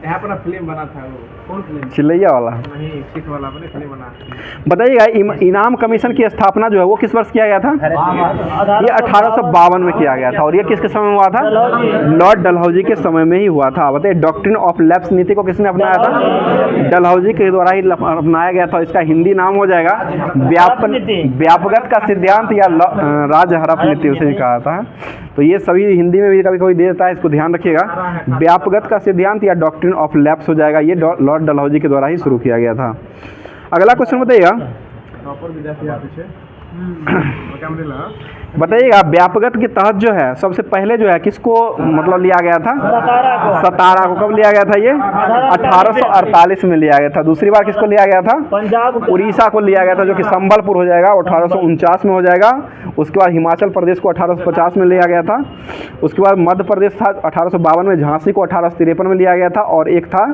यहाँ पर फिल्म बना था वो, कौन फिल्म? चिल्लैया वाला। नहीं, सिख वाला बने फिल्म बना। बताइएगा, इनाम कमीशन की स्थापना जो है वो किस वर्ष किया गया था? ये 1852 में किया गया था और ये किसके समय में हुआ था? लॉर्ड डलहौजी के समय में ही हुआ था। बताइए, डॉक्ट्रिन ऑफ लैप्स नीति को किसने अपनाया था? डलहौजी के द्वारा ही अपनाया गया था। इसका हिंदी नाम हो जाएगा व्यापगत का सिद्धांत या राज हड़प नीति उसे कहा था। तो ये सभी हिंदी में भी कभी कभी दे देता है, इसको ध्यान रखिएगा। व्यापगत का सिद्धांत या डॉक्ट्रिन ऑफ लैप्स हो जाएगा, ये लॉर्ड डलहौजी के द्वारा ही शुरू किया गया था। अगला क्वेश्चन बताइएगा, बताइएगा व्यापगत के तहत जो है सबसे पहले जो है किसको मतलब लिया गया था? सतारा को। कब लिया गया था? ये 1848 में लिया गया था। दूसरी बार किसको लिया गया था? पंजाब, उड़ीसा को लिया गया था, जो कि संबलपुर हो जाएगा, 1849 में हो जाएगा। उसके बाद हिमाचल प्रदेश को 1850 में लिया गया था। उसके बाद मध्य प्रदेश था 1852 में, झांसी को 1853 में लिया गया था और एक था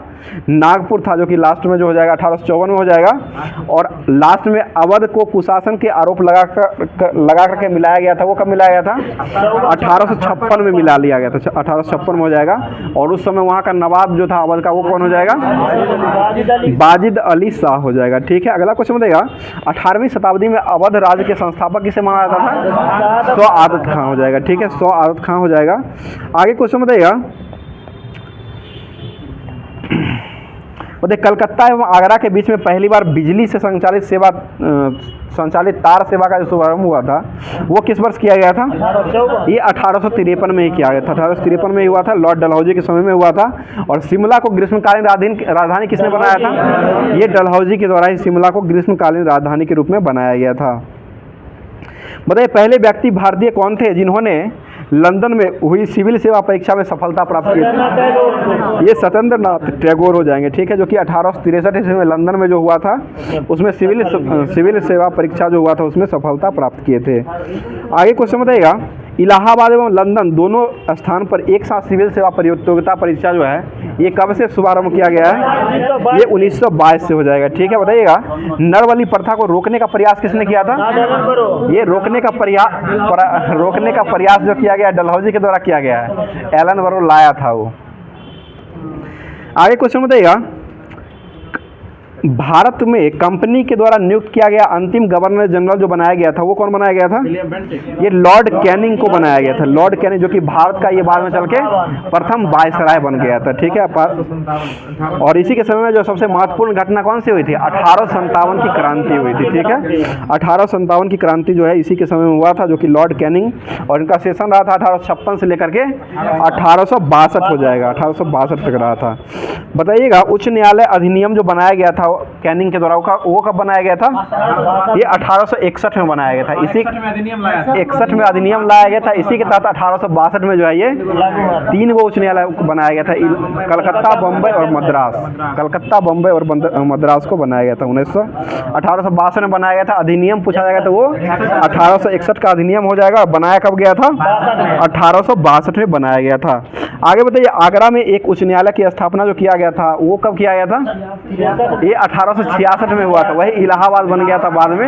नागपुर था, जो कि लास्ट में जो हो जाएगा 1854 में हो जाएगा। और लास्ट में अवध को कुशासन के आरोप लगा करके मिलाया गया था। वो कब मिलाया गया था? 1856 में मिला लिया गया था। 1856 में हो जाएगा और उस समय वहाँ का नवाब जो था अवध का वो कौन हो जाएगा? बाजिद अली शाह हो जाएगा। ठीक है, अगला क्वेश्चन बताइएगा, 18वीं शताब्दी में अवध राज्य के संस्थापक किसे माना जाता था? सआदत खां हो जाएगा। ठीक है, सआदत खां हो जाएगा। आगे क्वेश्चन बताइएगा, कलकत्ता एवं आगरा के बीच में पहली बार बिजली से संचालित तार सेवा का जो शुभारंभ हुआ था वो किस वर्ष किया गया था? ये 1853 में ही किया गया था। 1853 में ही हुआ था, लॉर्ड डलहौजी के समय में हुआ था। और शिमला को ग्रीष्मकालीन राजधानी किसने बनाया था? ये डलहौजी के द्वारा ही शिमला को ग्रीष्मकालीन राजधानी के रूप में बनाया गया था। बताइए, पहले व्यक्ति भारतीय कौन थे जिन्होंने लंदन में हुई सिविल सेवा परीक्षा में सफलता प्राप्त की थी। ये सत्येंद्र नाथ टैगोर हो जाएंगे, ठीक है, जो कि 1863 ईस्वी में लंदन में जो हुआ था उसमें सिविल सेवा परीक्षा जो हुआ था उसमें सफलता प्राप्त किए थे। आगे क्वेश्चन बताइएगा, इलाहाबाद एवं लंदन दोनों स्थान पर एक साथ सिविल सेवा प्रतियोगिता परीक्षा जो है ये कब से शुभारंभ किया गया है? ये 1922 से हो जाएगा, ठीक है। बताइएगा, नरबली प्रथा को रोकने का प्रयास किसने किया था? ये रोकने का प्रयास जो किया गया डलहौजी के द्वारा किया गया है, एलन बरो लाया था वो। आगे क्वेश्चन बताइएगा, भारत में कंपनी के द्वारा नियुक्त किया गया अंतिम गवर्नर जनरल जो बनाया गया था वो कौन बनाया गया था? ये लॉर्ड कैनिंग को बनाया गया था। लॉर्ड कैनिंग जो कि भारत का ये बाद में चल के प्रथम वायसराय बन गया था, ठीक है। और इसी के समय में जो सबसे महत्वपूर्ण घटना कौन सी हुई थी? 1857 की क्रांति हुई थी, ठीक है। 1857 की क्रांति जो है इसी के समय में हुआ था, जो कि लॉर्ड कैनिंग, और इनका सेशन रहा था 1856 से लेकर के 1862 हो जाएगा, 1862 तक रहा था। बताइएगा, उच्च न्यायालय अधिनियम जो बनाया गया था कैनिंग के द्वारा वो कब बनाया गया था? ये 1861 में बनाया गया था। इसी 61 में अधिनियम लाया गया था। इसी के तहत 1862 में जो है ये 3 गो उच्च न्यायालय बनाया गया था, कलकत्ता, बम्बई और मद्रास। कलकत्ता, बम्बई और मद्रास को बनाया गया था 1862 में बनाया गया था। अधिनियम पूछा जाएगा तो वो 1861 का अधिनियम हो जाएगा। बनाया कब गया था? 1862 में बनाया गया था। आगे बताइए, आगरा में एक उच्च न्यायालय की स्थापना जो किया गया था वो कब किया गया था? ये 1866 में हुआ था। वही इलाहाबाद बन गया था बाद में।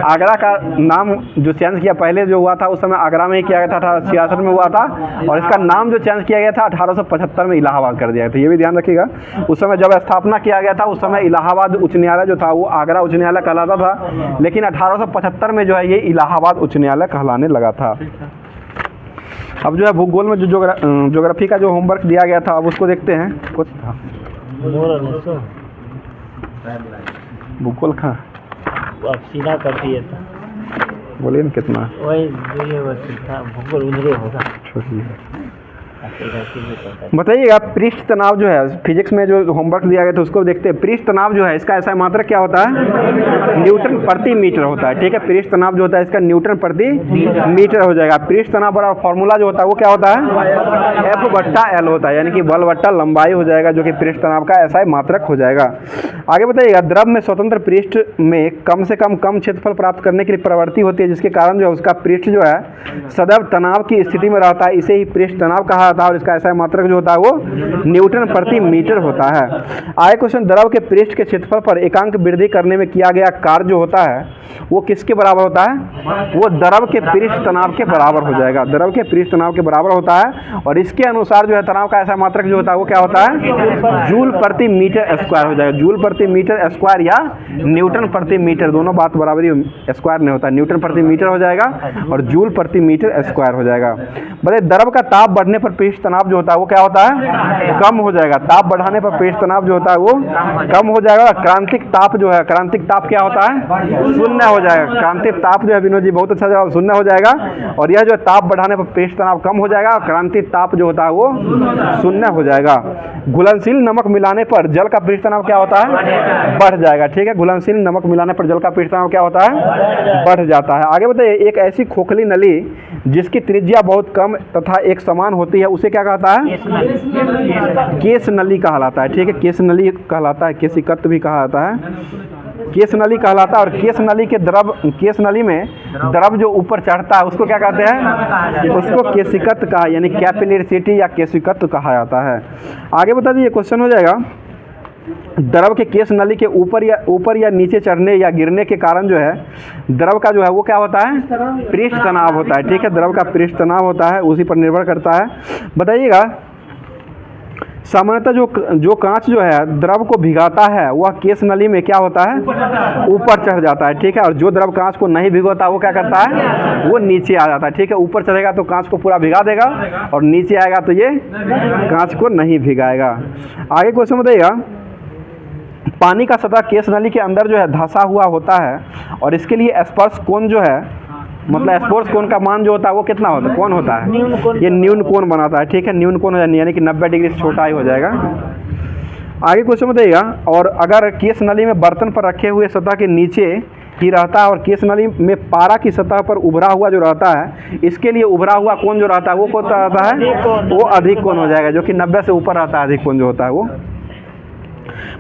आगरा का नाम जो चेंज किया, पहले जो हुआ था उस समय आगरा में ही किया गया था, 1866 में हुआ था, और इसका नाम जो चेंज किया गया था 1875 में इलाहाबाद कर दिया गया था। ये भी ध्यान रखिएगा, उस समय जब स्थापना किया गया था उस समय इलाहाबाद उच्च न्यायालय जो था वो आगरा उच्च न्यायालय कहलाता था, लेकिन 1875 में जो है ये इलाहाबाद उच्च न्यायालय कहलाने लगा था। अब जो है भूगोल में जो ज्योग्राफी का जो होमवर्क दिया गया था अब उसको देखते हैं। कुछ था भूगोल का अब सीधा कर दिए था, बोलिए ना कितना वही भूगोल उधरे होगा। बताइएगा, पृष्ठ तनाव जो है फिजिक्स में जो होमवर्क दिया गया था उसको देखते हैं। पृष्ठ तनाव जो है इसका ऐसा मात्रक क्या होता है? न्यूटन प्रति मीटर होता है, ठीक है। पृष्ठ तनाव जो होता है इसका न्यूटन प्रति मीटर हो जाएगा। पृष्ठ तनाव बड़ा फॉर्मूला जो होता है वो क्या होता है? F/L होता है, यानी कि बल बट्टा लंबाई हो जाएगा, जो कि पृष्ठ तनाव का ऐसा मात्रक हो जाएगा। आगे बताइएगा, द्रव में स्वतंत्र पृष्ठ में कम से कम क्षेत्रफल प्राप्त करने के लिए प्रवृत्ति होती है, जिसके कारण जो है उसका पृष्ठ जो है सदैव तनाव की स्थिति में रहता है। इसे ही पृष्ठ तनाव कहा जाता है, और इसका ऐसा मात्रक जो होता है वो न्यूटन प्रति मीटर होता है। आगे क्वेश्चन, द्रव के पृष्ठ के क्षेत्रफल पर एकांक वृद्धि करने में किया गया कार्य जो होता है वो किसके बराबर होता है? वो द्रव के पृष्ठ तनाव के बराबर हो जाएगा। द्रव के पृष्ठ तनाव के बराबर होता है, और इसके अनुसार जो है तनाव का ऐसा मात्रक जो होता है वो क्या होता है? जूल प्रति मीटर स्क्वायर हो जाएगा। जूल प्रति मीटर स्क्वायर या न्यूटन प्रति मीटर, दोनों बात बराबरी, स्क्वायर नहीं होता, न्यूटन प्रति मीटर हो जाएगा और जूल प्रति मीटर स्क्वायर हो जाएगा। बताइए, द्रव का ताप बढ़ने पर पृष्ठ तनाव जो होता है वो क्या होता है? कम हो जाएगा। ताप बढ़ाने पर पृष्ठ तनाव जो होता है वो कम हो जाएगा। क्रांतिक ताप जो है, क्रांतिक ताप क्या होता है? शून्य हो जाएगा। क्रांतिक ताप जो है विनोद जी बहुत अच्छा जवाब, शून्य हो जाएगा। और यह जो ताप बढ़ाने पर पृष्ठ तनाव कम हो जाएगा, और क्रांतिक ताप जो होता है वो शून्य हो जाएगा। घुलनशील नमक मिलाने पर जल का पृष्ठ तनाव क्या होता है? बढ़ जाएगा, ठीक है। घुलनशील नमक मिलाने पर जल का पृष्ठ तनाव क्या होता है? बढ़ जाता है। आगे बताइए, एक ऐसी खोखली नली जिसकी त्रिज्या बहुत कम तथा एक समान होती है उसे क्या कहता है? केस नली कहलाता है, ठीक है। केस नली कहलाता है, केशिकत भी कहा जाता है, केस नली कहलाता है। और केस नली के केस नली में द्रव जो ऊपर चढ़ता है उसको क्या कहते हैं? उसको केशिकत कहा, यानी कैपिलरिसिटी या केशिकत कहा जाता है। आगे बता दीजिए, क्वेश्चन हो जाएगा, द्रव के केस नली के ऊपर या नीचे चढ़ने या गिरने के कारण जो है द्रव का जो है वो क्या होता है? पृष्ठ तनाव होता है, ठीक है। द्रव का पृष्ठ तनाव होता है, उसी पर निर्भर करता है। बताइएगा, सामान्यतः जो कांच जो है द्रव को भिगाता है वह केस नली में क्या होता है? ऊपर चढ़ जाता है, ठीक है। और जो द्रव कांच को नहीं भिगोता वो क्या करता है? वो नीचे आ जाता है, ठीक है। ऊपर चढ़ेगा तो कांच को पूरा भिगा देगा, और नीचे आएगा तो ये कांच को नहीं भिगाएगा। आगे क्वेश्चन बताइएगा, पानी का सतह केस नली के अंदर जो है धंसा हुआ होता है, और इसके लिए स्पर्श कोण जो है, मतलब स्पर्श कोण का मान जो होता है वो कितना होता है? कौन होता है? ये न्यून कोण बनाता है, ठीक है। न्यून कोण यानी कि 90 डिग्री से छोटा ही हो जाएगा। आगे क्वेश्चन बताइएगा, और अगर केस नली में बर्तन पर रखे हुए सतह के नीचे ही रहता है और केश नली में पारा की सतह पर उभरा हुआ जो रहता है, इसके लिए उभरा हुआ कोण जो रहता है वो कौन सा रहता है, वो अधिक कोण हो जाएगा, जो कि 90 से ऊपर रहता है अधिक कोण जो होता है वो।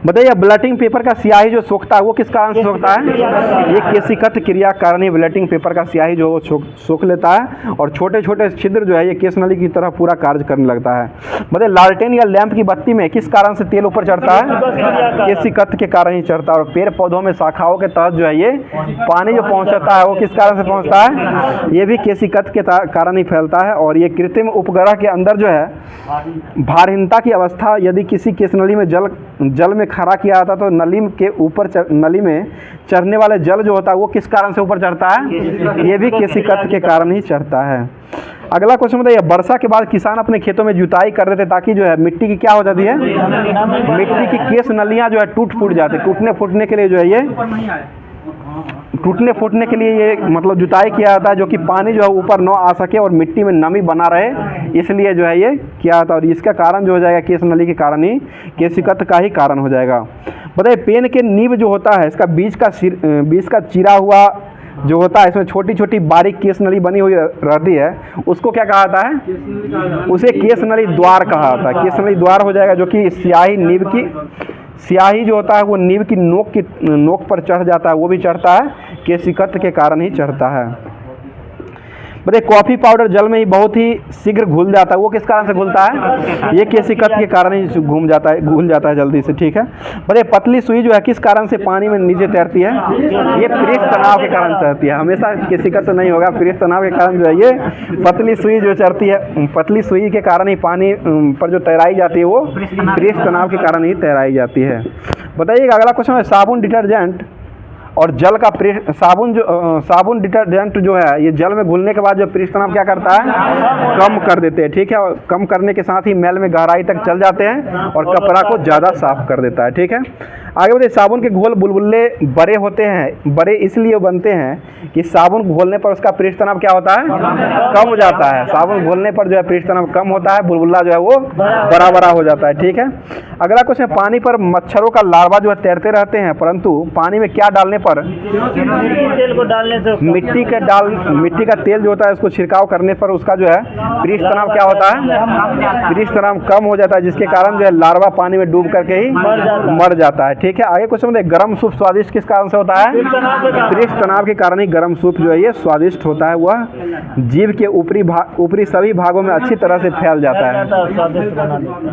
बताइए ब्लटिंग पेपर का स्याही जो सोखता है वो किस कारण से सोखता है, ये केशिकत क्रिया कारण ही ब्लटिंग पेपर का स्याही जो सोख लेता है और छोटे छोटे छिद्र जो है ये केश नली की तरह पूरा कार्य करने लगता है। बताइए लालटेन या लैंप की बत्ती में किस कारण से तेल ऊपर चढ़ता है, केशिकत के कारण ही चढ़ता है। और पेड़ पौधों में शाखाओं के तहत जो है ये पानी जो पहुँचता है वो किस कारण से पहुँचता है, ये भी केशिकत के कारण ही फैलता है। और ये कृत्रिम उपग्रह के अंदर जो है भारहीनता की अवस्था यदि किसी केश नली में जल में खड़ा किया जाता तो नली के ऊपर नली में चढ़ने वाले जल जो होता है वो किस कारण से ऊपर चढ़ता है, ये भी केशिकत के कारण ही चढ़ता है। अगला क्वेश्चन बताइए, वर्षा के बाद किसान अपने खेतों में जुताई कर देते ताकि जो है मिट्टी की क्या हो जाती है, मिट्टी की केश नलियां जो है टूट फूट जाती है। टूटने फूटने के लिए जो है ये टूटने फूटने के लिए ये मतलब जुताई किया जाता है, जो कि पानी जो है ऊपर न आ सके और मिट्टी में नमी बना रहे, इसलिए जो है ये किया जाता है। और इसका कारण जो हो जाएगा केश नली के कारण ही, केशिकत का ही कारण हो जाएगा। बताइए पेन के नीब जो होता है इसका बीच का चिरा हुआ जो होता है, इसमें छोटी छोटी बारीक केश नली बनी हुई रहती है, उसको क्या कहा जाता है, उसे केश नली द्वार कहा जाता है। केश नली द्वार हो जाएगा, जो कि स्याही जो होता है वो नीब की नोक पर चढ़ जाता है, वो भी चढ़ता है केशिकत के कारण ही चढ़ता है। बताइए कॉफ़ी पाउडर जल में ही बहुत ही शीघ्र घुल जाता है, वो किस कारण से घुलता है, ये केशिकत के कारण ही घुल जाता है जल्दी से, ठीक है। बताइए पतली सुई जो है किस कारण से पानी में नीचे तैरती है, ये पृष्ठ तनाव के कारण तैरती है। हमेशा केशिकत तो नहीं होगा, पृष्ठ तनाव के कारण जो है ये पतली सुई जो चढ़ती है, पतली सुई के कारण ही पानी पर जो तैराई जाती है वो पृष्ठ तनाव के कारण ही तैराई जाती है। बताइए अगला क्वेश्चन है, साबुन डिटर्जेंट और जल का साबुन डिटर्जेंट जो है ये जल में घुलने के बाद जो पृष्ठ तनाव क्या करता है, कम कर देते हैं, ठीक है। और कम करने के साथ ही मैल में गहराई तक चल जाते हैं और कपड़ा को ज़्यादा साफ कर देता है, ठीक है। आगे बताइए साबुन के घोल बुलबुले बड़े होते हैं, बड़े इसलिए बनते हैं कि साबुन घोलने पर उसका पृष्ठ तनाव क्या होता है, कम हो जाता है। साबुन घोलने पर जो है पृष्ठ तनाव कम होता है, बुलबुला जो है वो बड़ा बड़ा हो जाता है, ठीक है। अगला क्वेश्चन, पानी पर मच्छरों का लार्वा जो है तैरते रहते हैं, परंतु पानी में क्या डालने पर, तेल को डालने से मिट्टी का तेल जो होता है उसको छिड़काव करने पर उसका जो है पृष्ठ तनाव क्या होता है, पृष्ठ तनाव कम हो जाता है, जिसके कारण जो है लार्वा पानी में डूब करके ही मर जाता है, ठीक है। आगे क्वेश्चन में गरम सूप स्वादिष्ट किस कारण से होता है, पृष्ठ तनाव के कारण ही गरम सूप जो है ये स्वादिष्ट होता है। वह जीभ के ऊपरी सभी भागों में अच्छी तरह से फैल जाता है,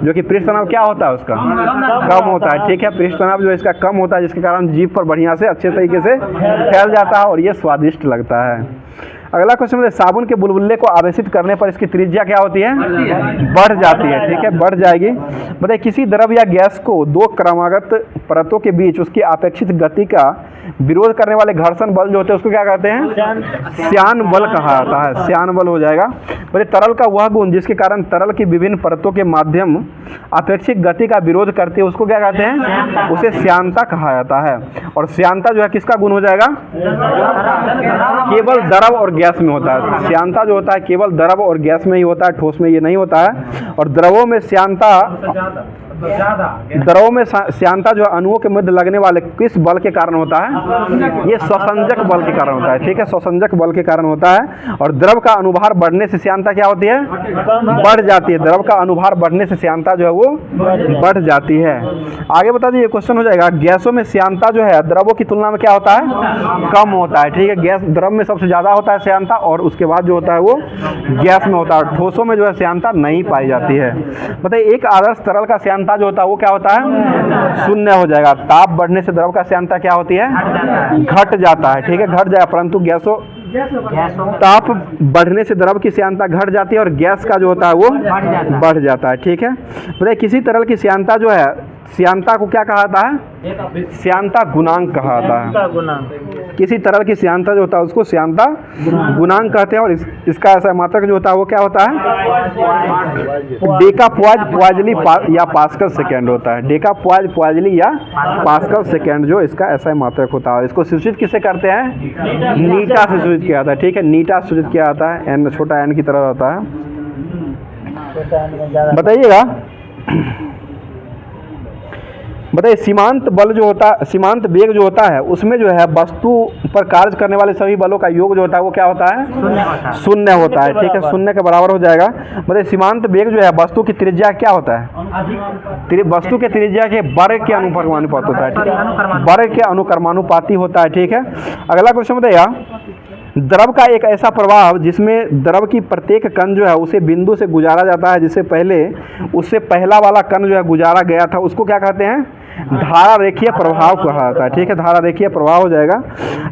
जो कि पृष्ठ तनाव क्या होता है उसका कम होता है, ठीक है। पृष्ठ तनाव जो है इसका कम होता है, जिसके कारण जीभ पर बढ़िया से अच्छे तरीके से फैल जाता है और ये स्वादिष्ट लगता है। अगला क्वेश्चन है, साबुन के बुलबुले को आवेशित करने पर इसकी त्रिज्या क्या होती है, बढ़ जाती है, ठीक है, बढ़ जाएगी। बताइए किसी द्रव या गैस को दो क्रमागत परतों के बीच उसकी अपेक्षित गति का विरोध करने वाले घर्षण बल जो होते हैं उसको क्या कहते हैं, श्यान बल कहा जाता है, श्यान बल हो जाएगा। बताइए तरल का वह गुण जिसके कारण तरल की विभिन्न परतों के माध्यम अपेक्षित गति का विरोध करती है उसको क्या कहते हैं, उसे श्यानता कहा जाता है। और श्यानता जो है किसका गुण हो जाएगा, केवल द्रव और गैस में होता है। श्यानता जो होता है केवल द्रव और गैस में ही होता है, ठोस में ये नहीं होता है। और द्रवों में श्यानता जो अणुओं के मध्य लगने वाले किस बल के कारण होता है, ये स्वसंजक बल के कारण होता है, ठीक है, स्वसंजक बल के कारण होता है। और द्रव का अनुभार बढ़ने से श्यानता क्या होती है, बढ़ जाती है। द्रव का अनुभार बढ़ने से श्यानता जो है वो बढ़ जाती है। आगे बता दीजिए क्वेश्चन हो जाएगा, गैसों में श्यानता जो है द्रवों की तुलना में क्या होता है, कम होता है, ठीक है। गैस द्रव में सबसे ज़्यादा होता है श्यानता और उसके बाद जो होता है वो गैस में होता है। ठोसों में जो है श्यानता नहीं पाई जाती है। बताइए एक आदर्श तरल का श्यानता जो होता है वो क्या होता है, शून्य हो जाएगा। ताप बढ़ने से द्रव का श्यानता क्या होती है, घट जाता है, ठीक है, घट जाएगा। परंतु गैसों ताप बढ़ने से द्रव की श्यानता घट जाती है और गैस का जो होता है वो बढ़ जाता है, ठीक है। बताइए किसी तरल की श्यानता जो है, श्यानता को क्या कहा जाता है, श्यानता गुणांक कहा जाता है। किसी तरल की श्यानता जो होता है उसको श्यानता गुणांक कहते हैं। और इसका ऐसा मात्रक जो होता है वो क्या होता है, डेकापॉइज़ या पास्कल सेकेंड होता है। डेकापॉइज़ या पास्कल सेकेंड जो इसका ऐसा मात्रक होता है। इसको सूचित किससे करते हैं, नीटा से सूचित किया जाता है, ठीक है, नीटा सूचित किया जाता है, एन छोटा एन की तरह होता है। बताइए सीमांत बल जो होता है, सीमांत वेग जो होता है उसमें जो है वस्तु पर कार्य करने वाले सभी बलों का योग जो होता है वो क्या होता है? शून्य होता है। ठीक है, शून्य के बराबर हो जाएगा। बताइए सीमांत वेग जो है वस्तु की त्रिज्या क्या होता है? वस्तु के त्रिज्या के वर्ग के अनुक्रमानुपात होता है। ठीक है, वर्ग के अनुक्रमानुपाती होता है। ठीक है, अगला क्वेश्चन बताइएगा, द्रव का एक ऐसा प्रवाह जिसमें द्रव की प्रत्येक कण जो है उसे बिंदु से गुजारा जाता है, जिससे पहले उससे पहला वाला कण जो है गुजारा गया था, उसको क्या कहते हैं? धारा रेखीय प्रवाह कहा जाता है। ठीक है, धारा रेखीय प्रवाह हो जाएगा।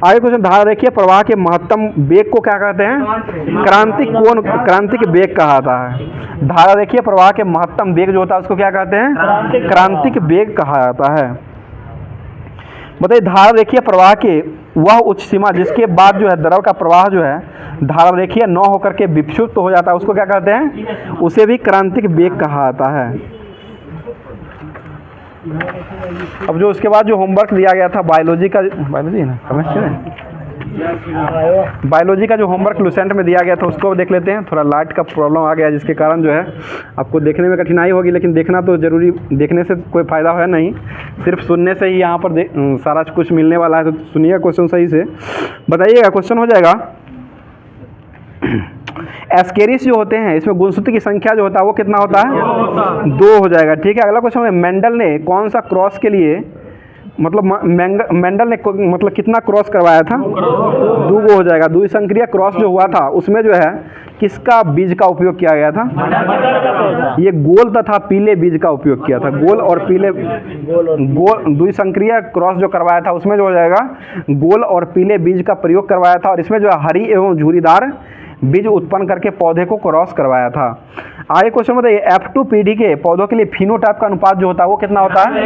आगे क्वेश्चन, धारा रेखीय प्रवाह के महत्तम वेग को क्या कहते हैं? क्रांतिक कोण, क्रांतिक वेग कहा जाता है। धारा रेखीय प्रवाह के महत्तम वेग जो होता है उसको क्या कहते हैं? क्रांतिक वेग कहा जाता है। बताइए धारा रेखीय प्रवाह के वह उच्च सीमा जिसके बाद जो है द्रव का प्रवाह जो है धारा रेखीय न होकर के विक्षुब्ध हो जाता है, उसको क्या कहते हैं? उसे भी क्रांतिक वेग कहा जाता है। अब जो उसके बाद जो होमवर्क दिया गया था बायोलॉजी का, बायोलॉजी है ना, केमिस्ट्री में, बायोलॉजी का जो होमवर्क लुसेंट में दिया गया था उसको देख लेते हैं। थोड़ा लाइट का प्रॉब्लम आ गया जिसके कारण जो है आपको देखने में कठिनाई होगी, लेकिन देखना तो जरूरी, देखने से कोई फ़ायदा है नहीं, सिर्फ सुनने से ही यहाँ पर सारा कुछ मिलने वाला है। तो सुनिएगा क्वेश्चन सही से, बताइएगा। क्वेश्चन हो जाएगा, एस्केरिस जो होते हैं इसमें गुणसूत्र की संख्या जो होता है वो कितना होता है? 2 हो जाएगा। ठीक है, अगला क्वेश्चन है, मेंडल ने कौन सा क्रॉस के लिए, मतलब मेंडल ने मतलब कितना क्रॉस करवाया था? 2 हो जाएगा। द्विसंक्रिय क्रॉस जो हुआ था उसमें जो है किसका बीज का उपयोग किया गया था? ये गोल तथा पीले बीज का उपयोग किया था। गोल और पीले, गोल द्विसंक्रिय क्रॉस जो करवाया था उसमें जो हो जाएगा गोल और पीले बीज का प्रयोग करवाया था, और इसमें जो है हरी एवं झुर्रीदार बीज उत्पन्न करके पौधे को क्रॉस करवाया था। आगे क्वेश्चन बताइए, F2 पीढ़ी के पौधों के लिए फिनोटाइप का अनुपात जो होता है वो कितना होता है?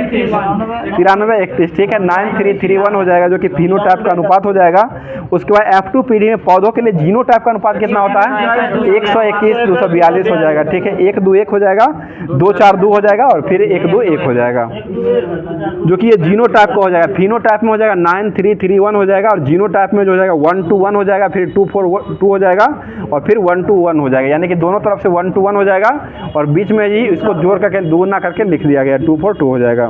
93:31। ठीक है, 9331 हो जाएगा जो कि फिनोटाइप का अनुपात हो जाएगा। उसके बाद F2 पीढ़ी में पौधों के लिए जीनोटाइप का अनुपात कितना होता है? 121 242 हो जाएगा। ठीक है, 1 2 1 हो जाएगा, 2 4 2 हो जाएगा, और फिर 1 2 1 हो जाएगा, जो कि ये जीनोटाइप का हो जाएगा। फिनोटाइप में हो जाएगा 9331 हो जाएगा, और जीनोटाइप में जो हो जाएगा 1 2 1 हो जाएगा, फिर 2 4 2 हो जाएगा, और फिर 1 2 1 हो जाएगा, यानी कि दोनों तरफ से 1 2 1 हो जाएगा, और बीच में ही इसको जोड़ करके दुगुना करके लिख दिया गया, 2 4 2 हो जाएगा।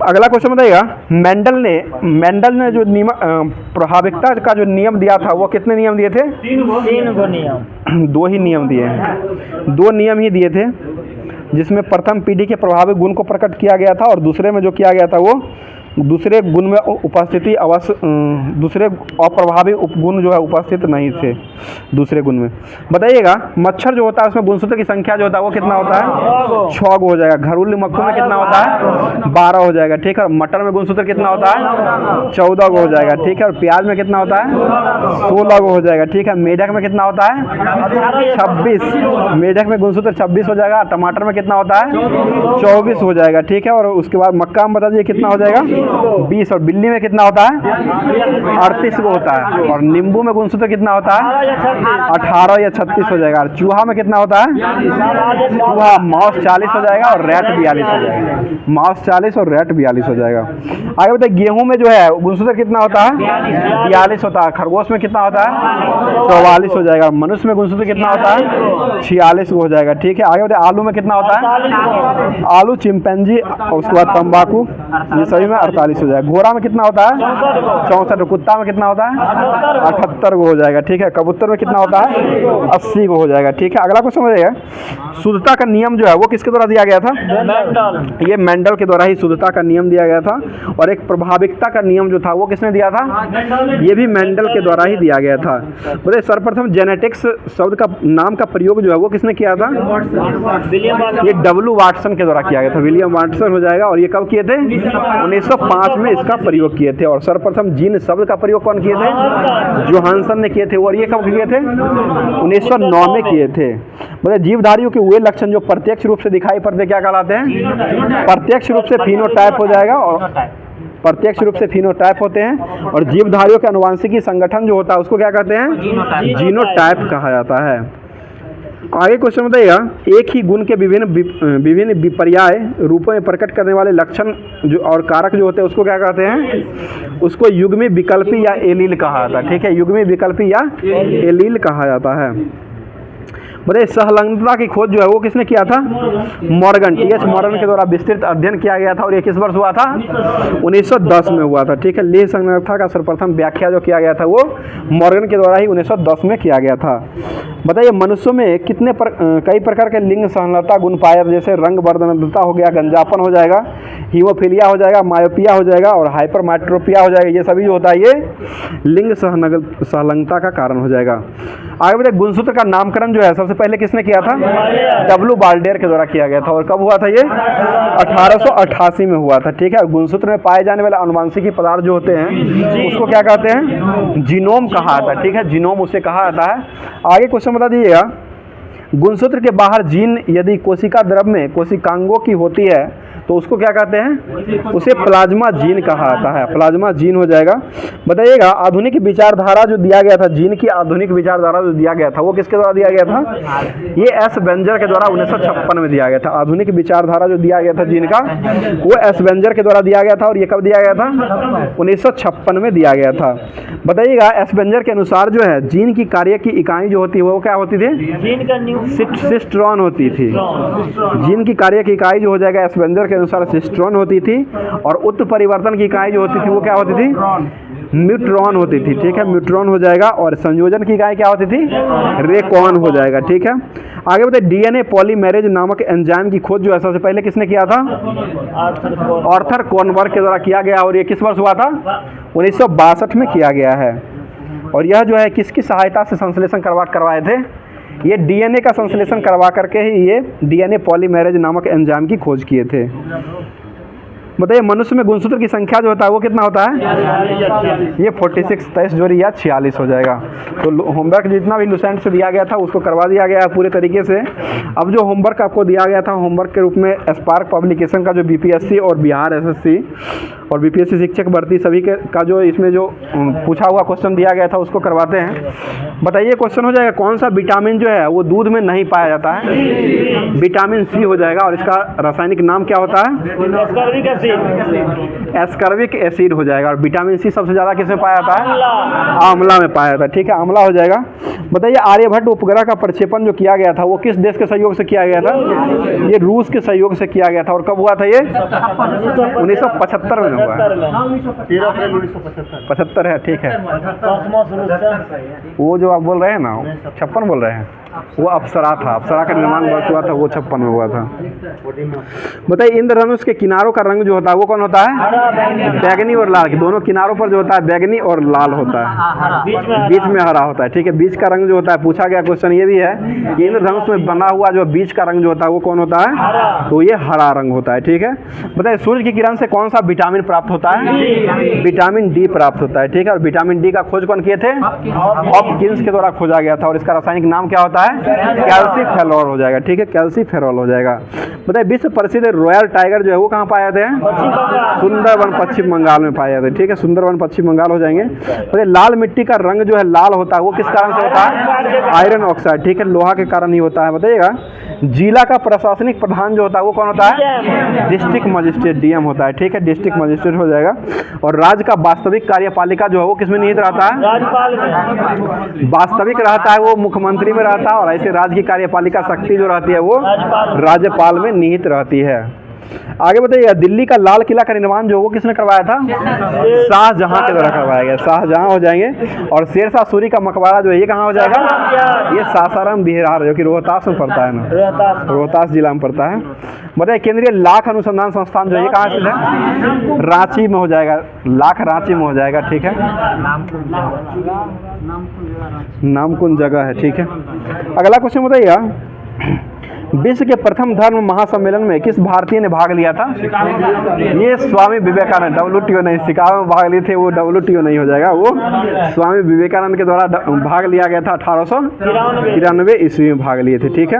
अगला क्वेश्चन बताइएगा, मेंडल ने जो नियम प्रभाविकता का जो नियम दिया था वो कितने नियम दिए थे? 3 नियम। 2 ही नियम दिए हैं, 2 नियम ही दिए थे, जिसमें प्रथम पीढ़ी के प्रभावी गुण को प्रकट किया गया था, और दूसरे में जो किया गया था वो दूसरे गुण में उपस्थिति अवश्य, दूसरे अप्रभावी उपगुण जो है उपस्थित नहीं थे दूसरे गुण में। बताइएगा, मच्छर जो होता है उसमें गुणसूत्र की संख्या जो होता है वो कितना होता है? 6 हो जाएगा। घरेलू मक्खियों में कितना होता है? 12 हो जाएगा। ठीक है, और मटर में गुणसूत्र कितना होता है? 14 हो जाएगा। ठीक है, और प्याज में कितना होता है? 16 हो जाएगा। ठीक है, मेढक में कितना होता है? 26। मेढक में गुणसूत्र 26 हो जाएगा। टमाटर में कितना होता है? 24 हो जाएगा। ठीक है, और उसके बाद मक्का में बता दीजिए कितना हो जाएगा? 20। और बिल्ली में कितना होता है? 38 को होता है। और नींबू में गुणसूत्र कितना होता है? 18 या 36 हो जाएगा। और चूहा में कितना होता है? चूहा माउस 40 हो जाएगा, और रैट 42 हो जाएगा। माउस 40 और रैट 42 हो जाएगा। आगे बताइए, गेहूं में जो है गुणसूत्र कितना होता है? 42 होता है। खरगोश में कितना होता है? 44 हो जाएगा। मनुष्य में गुणसूत्र कितना होता है? 46 हो जाएगा। ठीक है, आगे बताइए, आलू में कितना होता है? आलू, चिंपैंजी, उसके बाद तंबाकू, ये सभी में 48 हो जाएगा। घोड़ा में कितना होता है? 64। कुत्ता में कितना होता है? 78 को हो जाएगा। ठीक है, कबूतर में कितना होता है? 80 को हो जाएगा। ठीक है, अगला क्वेश्चन हो जाएगा, शुद्धता का नियम जो है वो किसके द्वारा दिया गया था? मेंडल। ये मेंडल के द्वारा ही शुद्धता का नियम दिया गया था। और एक प्रभाविकता का नियम जो था वो किसने दिया था? ये भी मेंडल के द्वारा ही दिया गया था। बोले सर्वप्रथम जेनेटिक्स शब्द का नाम का प्रयोग जो है वो किसने किया था? ये W वाटसन के द्वारा किया गया था। विलियम वाटसन हो जाएगा। और ये कब किए थे? 1905 में इसका प्रयोग किए थे। और सर्वप्रथम जीन शब्द का प्रयोग कौन किए थे? जोहानसन ने किए थे। और ये कब किए थे? 1909 में किए थे। बोले जीवधारियों के वे लक्षण जो प्रत्यक्ष रूप से दिखाई पड़ते क्या कहलाते हैं? प्रत्यक्ष रूप से फिनोटाइप हो जाएगा, और प्रत्यक्ष रूप से फिनोटाइप होते हैं। और जीवधारियों के अनुवांशिकी संगठन जो होता है उसको क्या कहते हैं? जीनोटाइप कहा जाता है। आगे क्वेश्चन बताइएगा, एक ही गुण के विभिन्न विपर्याय रूपों में प्रकट करने वाले लक्षण जो और कारक जो होते हैं उसको क्या कहते हैं? उसको युग्मी विकल्पी या एलील कहा जाता है। ठीक है, युग्मी विकल्पी या एलील कहा जाता है। बताइए सहलंगता की खोज जो है वो किसने किया था? Morgan, TH. मॉर्गन के द्वारा विस्तृत अध्ययन किया गया था और ये किस वर्ष हुआ था? 1910 में हुआ था। ठीक है, लिंग संगणना का सर्वप्रथम व्याख्या जो किया गया था वो मॉर्गन के द्वारा ही 1910 में किया गया था। बताइए मनुष्यों में कितने कई प्रकार के लिंग सहनलता गुण पाए, जैसे रंग वर्णनता हो गया, गंजापन हो जाएगा, हीमोफीलिया हो जाएगा, मायोपिया हो जाएगा और हाइपरमेट्रोपिया हो जाएगा। ये सभी जो होता है ये लिंग सहलंगता का कारण हो जाएगा। आगे बताइए गुणसूत्र का नामकरण जो है सबसे पहले किसने किया था? डब्ल्यू बाल्डेयर के द्वारा किया गया था। और कब हुआ था ये? 1888 में हुआ था। ठीक है, गुणसूत्र में पाए जाने वाले अनुवांशिकी पदार्थ जो होते हैं उसको क्या कहते हैं? जीनोम कहा जाता है। ठीक है, जीनोम उसे कहा जाता है। आगे क्वेश्चन बता दीजिएगा, गुणसूत्र के बाहर जीन यदि कोशिका द्रव में कोशिकांगों की होती है तो उसको क्या कहते हैं? उसे प्लाज्मा जीन कहा जाता है। प्लाज्मा जीन हो जाएगा। बताइएगा आधुनिक विचारधारा जो दिया गया था, जीन की आधुनिक विचारधारा जो दिया गया था वो किसके द्वारा दिया गया था? ये एस बेंजर के द्वारा 1956 में दिया गया था। आधुनिक विचारधारा जो दिया गया था जीन का वो एस बेंजर के द्वारा दिया गया था और ये कब दिया गया था? 1956 में दिया गया था। बताइएगा एस बेंजर के अनुसार जो है जीन की कार्य की इकाई जो होती है वो क्या होती थी? जीन का सिस्ट्रॉन होती थी। जीन की कार्य की इकाई जो हो जाएगा एस बेंजर के अनुसार सिस्ट्रॉन होती थी और उत्परिवर्तन की इकाई जो होती थी वो क्या होती थी? न्यूट्रॉन होती थी। ठीक है, न्यूट्रॉन हो जाएगा और संयोजन की इकाई क्या होती थी? रेकॉन हो जाएगा। ठीक है, आगे बताइए डीएनए पॉलीमेरेज नामक एंजाइम की खोज जो है सबसे पहले किसने किया था? आर्थर कॉनबर्ग के द्वारा किया गया और ये किस वर्ष हुआ था? 1962 में किया गया है। और यह जो है किसकी सहायता से संश्लेषण करवाए थे? ये डीएनए का संश्लेषण करवा करके ही ये डीएनए पॉलीमेरेज नामक एंजाइम की खोज किए थे। बताइए मनुष्य में गुणसूत्र की संख्या जो होता है वो कितना होता है? ये 46 23 जोड़ी या 46 हो जाएगा। तो होमवर्क जितना भी लुसेंट से दिया गया था उसको करवा दिया गया है पूरे तरीके से। अब जो होमवर्क आपको दिया गया था होमवर्क के रूप में स्पार्क पब्लिकेशन का जो बीपीएससी और बिहार एसएससी और बीपीएससी शिक्षक भर्ती सभी के का जो इसमें जो पूछा हुआ क्वेश्चन दिया गया था उसको करवाते हैं। बताइए क्वेश्चन हो जाएगा कौन सा विटामिन जो है वो दूध में नहीं पाया जाता है? विटामिन सी हो जाएगा और इसका रासायनिक नाम क्या होता है? एस्कर्बिक एसिड हो जाएगा। और विटामिन सी सबसे ज़्यादा किस में पाया जाता है? आंवला में पाया जाता है। ठीक है, आंवला हो जाएगा। बताइए आर्यभट्ट उपग्रह का प्रक्षेपण जो किया गया था वो किस देश के सहयोग से किया गया था? ये रूस के सहयोग से किया गया था। और कब हुआ था ये? 1975 में हुआ है। 13 अप्रैल 1975 है। ठीक है, वो जो आप बोल रहे हैं ना 56 बोल रहे हैं वो अप्सरा था। अप्सरा का निर्माण वर्ष हुआ था वो 56 में हुआ था। बताइए इंद्रधनुष के किनारों का रंग जो होता है वो कौन होता है? बैगनी और लाल। दोनों किनारों पर जो होता है बैगनी और लाल होता है, बीच में हरा होता है। ठीक है, बीच का रंग जो होता है पूछा गया क्वेश्चन ये भी है कि इंद्रधनुष में बना हुआ जो बीच का रंग जो होता है वो कौन होता है? तो ये हरा रंग होता है। ठीक है, बताइए सूर्य की किरण से कौन सा विटामिन प्राप्त होता है? विटामिन डी प्राप्त होता है। ठीक है, और विटामिन डी का खोज कौन किए थे? हॉपकिंस के द्वारा खोजा गया था और इसका रासायनिक नाम क्या होता है? कैल्सीफेरॉल हो जाएगा। ठीक है, कैल्सीफेरॉल हो जाएगा। बताइए विश्व प्रसिद्ध रॉयल टाइगर जो है वो कहाँ पाए जाते हैं? सुंदरवन पश्चिम बंगाल में पाए जाते हैं। ठीक है, सुंदरवन पश्चिम बंगाल हो जाएंगे। बताइए लाल मिट्टी का रंग जो है लाल होता है वो किस कारण से होता है? Iron oxide. ठीक है, लोहा के कारण ही होता है। बताइएगा जिला का प्रशासनिक प्रधान जो होता है वो कौन होता है? डिस्ट्रिक्ट मजिस्ट्रेट, डीएम होता है। ठीक है, डिस्ट्रिक्ट मजिस्ट्रेट हो जाएगा। और राज्य का वास्तविक कार्यपालिका जो है वो किसमें निहित रहता है? वास्तविक रहता है वो मुख्यमंत्री में रहता है और ऐसे राज्य की कार्यपालिका शक्ति जो रहती है वो राज्यपाल में निहित रहती है। आगे बताइए दिल्ली का लाल किला का निर्माण जो वो किसने करवाया था? शाहजहां के द्वारा करवाया गया। शाहजहां हो जाएंगे। और शेरशाह सूरी का मकबरा जो है ये कहाँ हो जाएगा? ये सासाराम बिहार जो कि रोहतास में पड़ता है ना, रोहतास जिला में पड़ता है। बताइए केंद्रीय लाख अनुसंधान संस्थान जो है ये कहाँ स्थित है? रांची में हो जाएगा। लाख रांची में हो जाएगा। ठीक है, नामकुन जगह है। ठीक है, अगला क्वेश्चन बताइएगा विश्व के प्रथम धर्म महासम्मेलन में किस भारतीय ने भाग लिया था? ये स्वामी विवेकानंद। WTO नहीं, शिकागो में भाग लिए थे वो WTO नहीं हो जाएगा, वो स्वामी विवेकानंद के द्वारा भाग लिया गया था। 1893 ईस्वी में भाग लिए थे। ठीक है,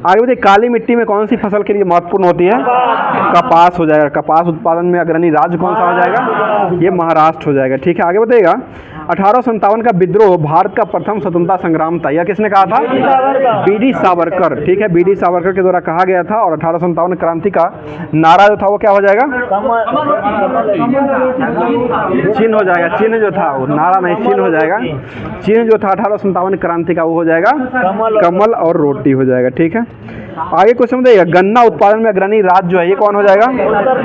आगे बताइए काली मिट्टी में कौन सी फसल के लिए महत्वपूर्ण होती है? कपास हो जाएगा। कपास उत्पादन में अग्रणी राज्य कौन सा हो जाएगा? ये महाराष्ट्र हो जाएगा। ठीक है, आगे बताइएगा 1857 का विद्रोह भारत का प्रथम स्वतंत्रता संग्राम था, यह किसने कहा था? बी.डी. सावरकर। ठीक है, बी.डी. सावरकर के द्वारा कहा गया था। और 1857 क्रांति का नारा जो था वो क्या हो जाएगा? चिन्ह हो जाएगा। चिन्ह जो था वो नारा नहीं, चिन्ह हो जाएगा। चिन्ह जो था 1857 क्रांति का वो हो जाएगा कमल और रोटी हो जाएगा। ठीक है, आगे क्वेश्चन बताइए, गन्ना उत्पादन में अग्रणी राज्य जो है ये कौन हो जाएगा?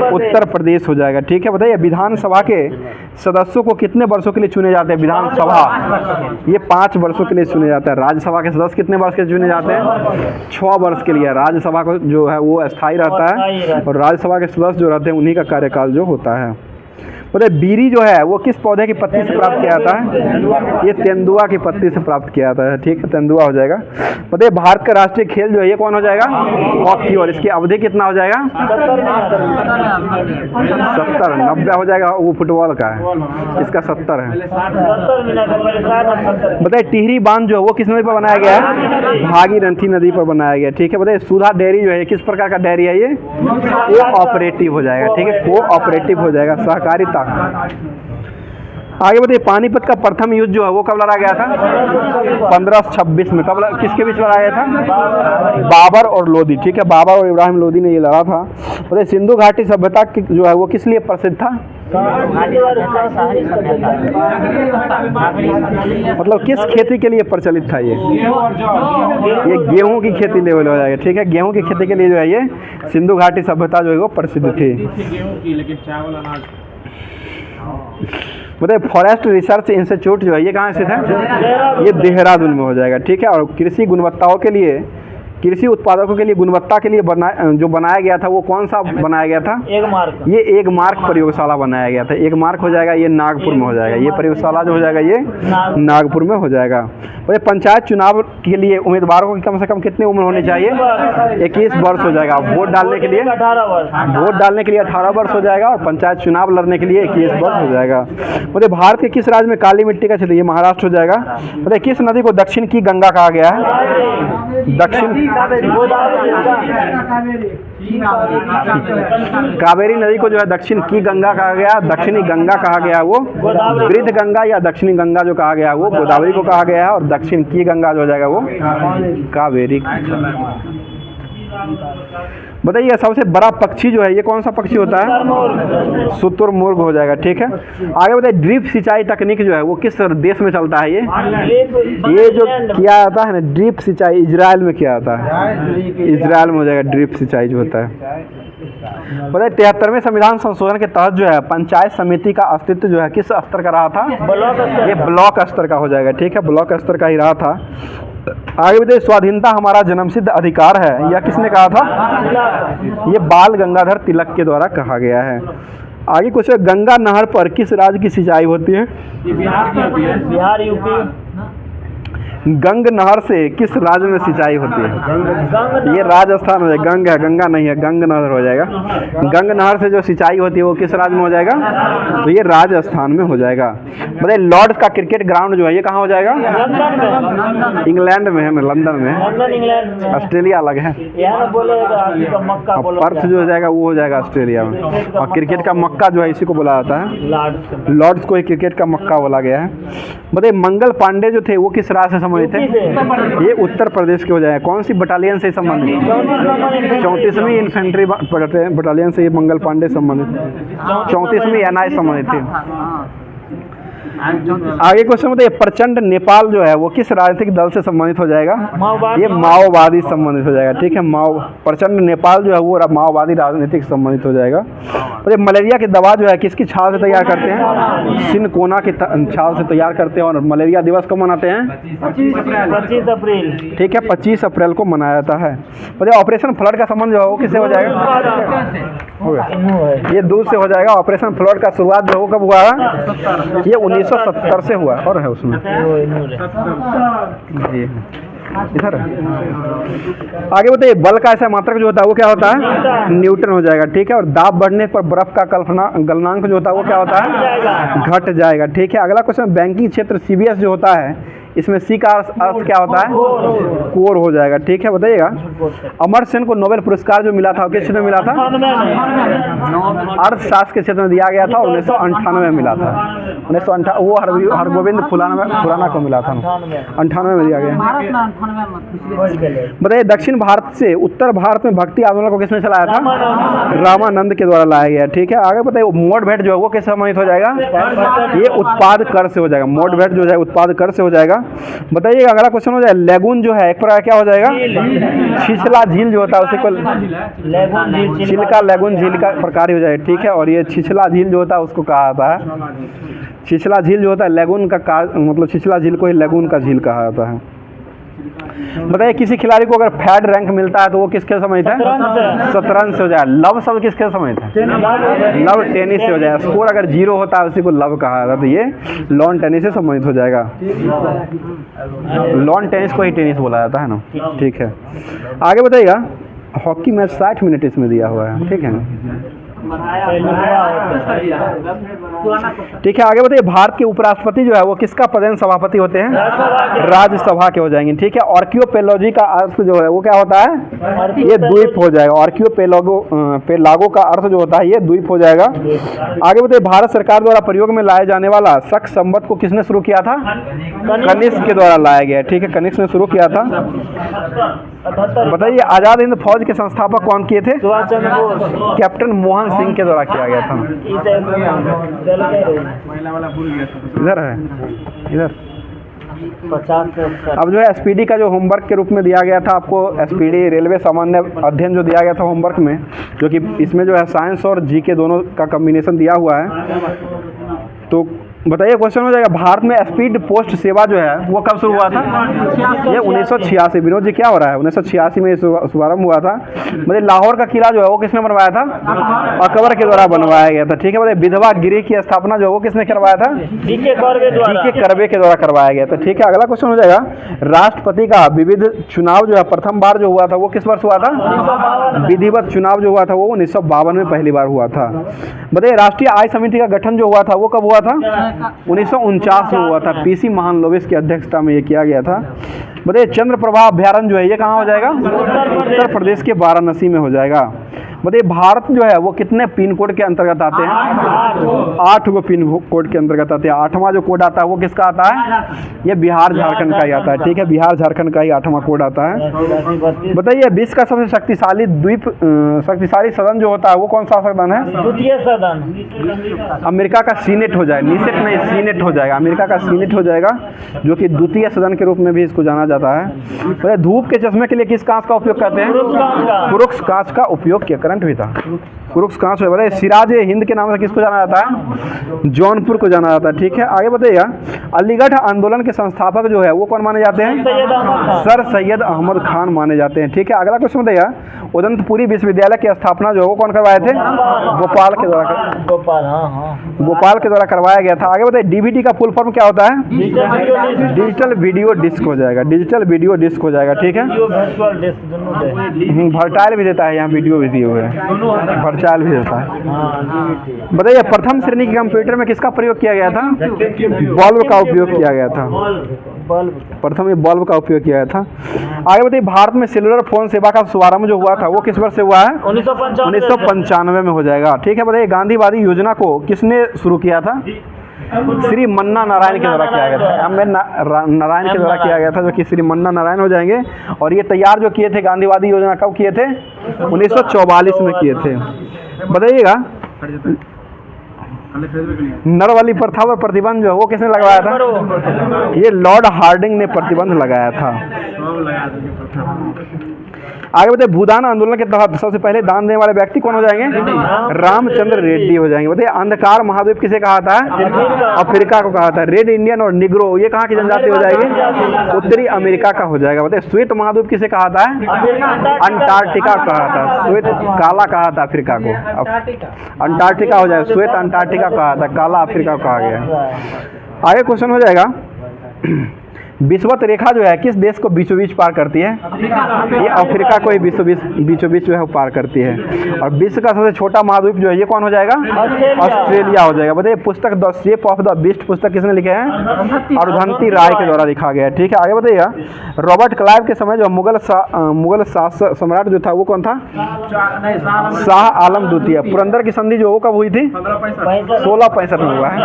उत्तर प्रदेश हो जाएगा। ठीक है, बताइए विधानसभा के सदस्यों को कितने वर्षों के लिए चुने जाते हैं? विधानसभा ये 5 वर्षों के लिए चुने जाता है। राज्यसभा के सदस्य कितने वर्ष के चुने जाते हैं? 6 वर्ष के लिए। राज्यसभा को जो है वो अस्थायी रहता है और राज्यसभा के सदस्य जो रहते हैं उन्हीं का कार्यकाल जो होता है। बताइए बीरी जो है वो किस पौधे की पत्ती से प्राप्त किया जाता है? ये तेंदुआ की पत्ती से प्राप्त किया जाता है। ठीक है, तेंदुआ हो जाएगा। बताइए भारत का राष्ट्रीय खेल जो है ये कौन हो जाएगा? हॉकी। और इसकी अवधि कितना हो जाएगा? 70 90 हो जाएगा। वो फुटबॉल का है, इसका 70 है। बताइए टिहरी बांध जो है वो किस नदी पर बनाया गया है? भागीरथी नदी पर बनाया गया। ठीक है, बताइए सुधा डेयरी जो है किस प्रकार का डेयरी है? ये कोऑपरेटिव हो जाएगा। ठीक है, कोऑपरेटिव हो जाएगा, सहकारिता। आगे बताइए पानीपत का प्रथम युद्ध जो है वो कब लड़ा गया था? 1526 में। कब किसके बीच लड़ा गया था? बाबर और लोदी। ठीक है, बाबर और इब्राहिम लोदी ने ये लड़ा था। बताइए सिंधु घाटी सभ्यता जो है वो किस लिए प्रसिद्ध था? मतलब किस खेती के लिए प्रचलित था? ये गेहूं की खेती लेवल हो जाएगा। ठीक है, गेहूं की खेती के लिए जो है ये सिंधु घाटी सभ्यता जो है वो प्रसिद्ध थी। लेकिन चावल अनाज बताइए फॉरेस्ट रिसर्च इंस्टीट्यूट जो है ये कहाँ स्थित है? ये देहरादून में हो जाएगा। ठीक है, और कृषि गुणवत्ताओं के लिए, कृषि उत्पादकों के लिए गुणवत्ता के लिए जो बनाया गया था वो कौन सा बनाया गया था? एक मार्क। ये एक मार्क प्रयोगशाला बनाया गया था। एक मार्क हो जाएगा, ये नागपुर में हो जाएगा। ये प्रयोगशाला जो हो जाएगा ये नागपुर में हो जाएगा। और ये पंचायत चुनाव के लिए उम्मीदवारों की कम से कम कितनी उम्र होनी चाहिए? 21 वर्ष हो जाएगा। वोट डालने के लिए 18 वर्ष। वोट डालने के लिए 18 वर्ष हो जाएगा और पंचायत चुनाव लड़ने के लिए 21 वर्ष हो जाएगा। मतलब भारत के किस राज्य में काली मिट्टी का क्षेत्र? ये महाराष्ट्र हो जाएगा। मतलब किस नदी को दक्षिण की गंगा कहा गया है? दक्षिण कावेरी नदी को जो है दक्षिण की गंगा कहा गया। दक्षिणी गंगा कहा गया वो वृद्ध गंगा या दक्षिणी गंगा जो कहा गया वो गोदावरी को कहा गया है। और दक्षिण की गंगा जो हो जाएगा वो कावेरी। बताइए सबसे बड़ा पक्षी जो है ये कौन सा पक्षी होता है? शुतुरमुर्ग हो जाएगा। ठीक है, आगे बताइए ड्रिप सिंचाई तकनीक जो है वो किस देश में चलता है? ये जो किया जाता है ना ड्रिप सिंचाई, इजराइल में किया जाता है। इजराइल में हो जाएगा ड्रिप सिंचाई जो होता है। बताइए 73वें संविधान संशोधन के तहत जो है पंचायत समिति का अस्तित्व जो है किस स्तर का रहा था? ये ब्लॉक स्तर का हो जाएगा। ठीक है, ब्लॉक स्तर का ही रहा था। आगे बताइए स्वाधीनता हमारा जन्मसिद्ध अधिकार है, यह किसने कहा था? ये बाल गंगाधर तिलक के द्वारा कहा गया है। आगे कुछ गंगा नहर पर किस राज्य की सिंचाई होती है? बिहार, यूपी। गंग नहर से किस राज्य में सिंचाई होती है? ये राजस्थान हो जाएगा। गंग है, गंगा नहीं है, गंग नहर हो जाएगा। गंग नहर से जो सिंचाई होती है वो किस राज्य में हो जाएगा? तो ये राजस्थान में हो जाएगा। बताइए लॉर्ड्स का क्रिकेट ग्राउंड जो है ये कहाँ हो जाएगा? इंग्लैंड में है ना, लंदन में। ऑस्ट्रेलिया अलग है। पर्थ जो हो जाएगा वो हो जाएगा ऑस्ट्रेलिया में। और क्रिकेट का मक्का जो है इसी को बोला जाता है। लॉर्ड्स को ही क्रिकेट का मक्का बोला गया है। बताइए मंगल पांडे जो थे वो किस राज्य से संबंधित है? ये उत्तर प्रदेश के हो जाएगा। कौन सी बटालियन से संबंधित? 34वीं इन्फेंट्री बटालियन से ये मंगल पांडे संबंधित, 34वीं एनआई संबंधित थे। आगे क्वेश्चन बताइए प्रचंड नेपाल जो है वो किस राजनीतिक दल से संबंधित हो जाएगा? ये माओवादी संबंधित हो जाएगा। ठीक है, प्रचंड नेपाल जो है वो माओवादी राजनीतिक संबंधित हो जाएगा। तो मलेरिया की दवा जो है किसकी छाल से तैयार करते हैं? सिनकोना की छाल से तैयार करते हैं। और मलेरिया दिवस कब मनाते हैं? 25 अप्रैल। ठीक है, 25 अप्रैल को मनाया जाता है। बताइए ऑपरेशन फ्लड का संबंध जो है वो किससे हो जाएगा? ये दूध से हो जाएगा। ऑपरेशन फ्लड का शुरुआत जो कब हुआ है? ये 1970 से हुआ और है उसमें इधर। आगे बताइए बल का ऐसा मात्रक जो होता है वो क्या होता है? न्यूटन हो जाएगा। ठीक है, और दाब बढ़ने पर बर्फ का गलनांक जो होता है वो क्या होता है? घट जाएगा। ठीक है, अगला क्वेश्चन बैंकिंग क्षेत्र सीबीएस जो होता है इसमें सी का अर्थ क्या होता है? कोर हो जाएगा। ठीक है, बताइएगा अमर्त्य सेन को नोबेल पुरस्कार जो मिला था वो किस क्षेत्र में मिला था? अर्थशास्त्र के क्षेत्र में दिया गया था और 1998 में मिला था। 1998 वो हरगोविंद खुराना को मिला था, 98 में दिया गया। बताइए दक्षिण भारत से उत्तर भारत में भक्ति आंदोलन को किसने चलाया था? रामानंद के द्वारा लाया गया। ठीक है, आगे बताइए मोड भेंट जो है वो किस सम्मानित हो जाएगा? ये उत्पाद कर से हो जाएगा। मोड भेंट जो है उत्पाद कर से हो जाएगा। बताइएगा अगला क्वेश्चन हो जाए लेगून जो है एक प्रकार क्या हो जाएगा? छिछला झील जो होता है उसे को छिलका लेगून झील का प्रकार हो जाएगा। ठीक है, और ये छिछला झील जो होता है उसको कहा जाता है छिछला झील जो होता है लेगून का मतलब छिछला झील को ही लेगून का झील कहा जाता है। बताइए किसी खिलाड़ी को अगर फैड रैंक मिलता है तो वो किसके समय था? शतरंज से हो जाएगा। लव शब्द किसके समय था? लव टेनिस से हो जाएगा। स्कोर अगर 0 होता है उसी को लव कहा जाता है, तो ये लॉन टेनिस से संबंधित हो जाएगा। लॉन टेनिस को ही टेनिस बोला जाता है ना। ठीक है, आगे बताइएगा हॉकी मैच 60 मिनट इसमें दिया हुआ है। ठीक है ना, ठीक है, आगे बताइए भारत के उपराष्ट्रपति जो है वो किसका पदेन सभापति होते हैं? राज्यसभा के हो जाएंगे। ठीक है, आर्कियोपेलॉजी का अर्थ जो है वो क्या होता है? ये द्वीप हो जाएगा। आर्कियोपेलागो का अर्थ जो होता है ये द्वीप हो जाएगा। आगे बताइए भारत सरकार द्वारा प्रयोग में लाए जाने वाला शक संवत को किसने शुरू किया था? कनिष्क के द्वारा लाया गया। ठीक है, कनिष्क ने शुरू किया था। बताइए आजाद हिंद फौज के संस्थापक कौन किए थे? कैप्टन मोहन सिंह के द्वारा किया गया था। इधर है, इधर 50। अब जो है एसपीडी का जो होमवर्क के रूप में दिया गया था आपको, एसपीडी रेलवे सामान्य अध्ययन जो दिया गया था होमवर्क में, जो कि इसमें जो है साइंस और जीके दोनों का कॉम्बिनेशन दिया हुआ है। तो बताइए क्वेश्चन हो जाएगा भारत में स्पीड पोस्ट सेवा जो है वो कब शुरू हुआ था? ये 1986। विनोद जी क्या हो रहा है? 1986 में शुभारंभ हुआ था। मतलब लाहौर का किला जो है वो किसने बनवाया था? अकबर के द्वारा बनवाया गया था। ठीक है, मतलब विधवा गृह की स्थापना जो है वो किसने करवाया था? जीके करबे के द्वारा करवाया गया था। ठीक है, अगला क्वेश्चन हो जाएगा राष्ट्रपति का विविध चुनाव जो है प्रथम बार जो हुआ था वो किस वर्ष हुआ था? विधिवत चुनाव जो हुआ था वो 1952 में पहली बार हुआ था। बताइए राष्ट्रीय आय समिति का गठन जो हुआ था वो कब हुआ था? 1949 में हुआ था। पीसी महालनोबिस की अध्यक्षता में ये किया गया था। बताइए चंद्रप्रभा अभ्यारण्य जो है ये कहाँ हो जाएगा? उत्तर प्रदेश के वाराणसी में हो जाएगा। बताइए भारत जो है वो कितने पिन कोड के अंतर्गत आते हैं? 8 गो पिन कोड के अंतर्गत आते हैं। 8वां जो कोड आता है वो किसका आता है? ये बिहार झारखंड का ही आता है। ठीक है, बिहार झारखंड का ही 8वां कोड आता है। बताइए विश्व का सबसे शक्तिशाली सदन जो होता है वो कौन सा सदन है? द्वितीय सदन। अमेरिका का सीनेट हो जाएगा, नीसेट नहीं सीनेट हो जाएगा। अमेरिका का सीनेट हो जाएगा जो कि द्वितीय सदन के रूप में भी इसको जाना जाता है। धूप के चश्मे के लिए किस कांच का उपयोग करते हैं? क्रुक्स कांच का उपयोग किया। करंट भी था क्रुक्स कांच है। बताइए सिराज हिंद के नाम से किसको जाना जाता है? जौनपुर को जाना जाता है। ठीक है, आगे बताइएगा अलीगढ़ आंदोलन के संस्थापक जो है वो कौन माने जाते हैं? सर सैयद अहमद खान माने जाते हैं। ठीक है, अगला क्वेश्चन बताइएगा उदंतपुरी विश्वविद्यालय की स्थापना जो है वो कौन करवाए थे? गोपाल के द्वारा। गोपाल के द्वारा करवाया गया था। आगे बताइए डीवीडी का फुल फॉर्म क्या होता है? डिजिटल वीडियो डिस्क हो जाएगा। डिजिटल वीडियो डिस्क हो जाएगा। ठीक है, वर्टाइल भी देता है, यहाँ वीडियो भी दिए हुए हैं, वर्टाइल भी देता है। बताइए प्रथम श्रेणी के कंप्यूटर में किसका प्रयोग किया गया था? बल्ब का उपयोग किया गया था। प्रथम ये बल्ब का उपयोग किया गया था। आगे बताइए भारत में सेलुलर फोन सेवा का शुभारंभ जो हुआ था वो किस वर्ष से हुआ है? 1995 में हो जाएगा। ठीक है, बताइए गांधीवादी योजना को किसने शुरू किया था? श्री मन्ना नारायण के द्वारा किया गया था। नारायण के द्वारा किया गया था, जो कि श्री मन्ना नारायण हो जाएंगे। और ये तैयार जो किए थे गांधीवादी योजना कब किए थे? 1944 में किए थे। बताइएगा नरबली प्रथा पर प्रतिबंध जो है वो किसने लगवाया था? ये लॉर्ड हार्डिंग ने प्रतिबंध लगाया था। आगे बताइए भूदान आंदोलन के तहत सबसे पहले दान देने वाले व्यक्ति कौन हो जाएंगे? रामचंद्र रेड्डी हो जाएंगे। बताइए अंधकार महाद्वीप किसे कहा था? अफ्रीका को कहा था। रेड इंडियन और निग्रो ये कहाँ की जनजाति हो जाएगी? उत्तरी अमेरिका का हो जाएगा। बताइए श्वेत महाद्वीप किसे कहा था? अंटार्कटिका कहा था। श्वेत काला कहा था अफ्रीका को, अंटार्कटिका हो जाएगा। श्वेत अंटार्कटिका कहा था, काला अफ्रीका कहा गया। आगे क्वेश्चन हो जाएगा विषुवत रेखा जो है किस देश को बीचों बीच पार करती है? ये अफ्रीका को ही बीचों बीच जो है वो पार करती है। और विश्व का सबसे छोटा महाद्वीप जो है ये कौन हो जाएगा? ऑस्ट्रेलिया हो जाएगा। बताइए पुस्तक the shape of the beast पुस्तक किसने लिखे हैं? अरुंधति राय के द्वारा लिखा गया है। ठीक है, आगे बताइएगा। रॉबर्ट क्लाइव के समय जो मुगल सम्राट जो था वो कौन था? शाह आलम द्वितीय। पुरंदर की संधि जो वो कब हुई थी? 1665 में हुआ है।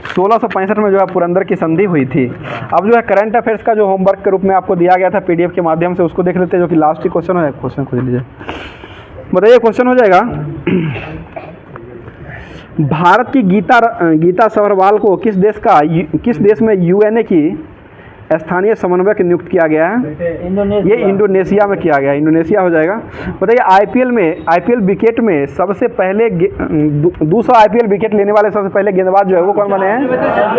1665 में जो है पुरंदर की संधि हुई थी। अब जो है करंट अफेयर्स का जो होमवर्क के रूप में आपको दिया गया था पीडीएफ के माध्यम से, उसको देख लेते हैं, जो कि लास्ट ही क्वेश्चन है। क्वेश्चन खोज लीजिए। बताइए क्वेश्चन हो जाएगा, भारत की गीता सभरवाल को किस देश में यूएनए की स्थानीय समन्वयक नियुक्त किया गया है? ये इंडोनेशिया में किया गया है। इंडोनेशिया हो जाएगा। बताइए आईपीएल विकेट में सबसे पहले 200 आईपीएल विकेट लेने वाले सबसे पहले गेंदबाज जो है वो कौन बने हैं?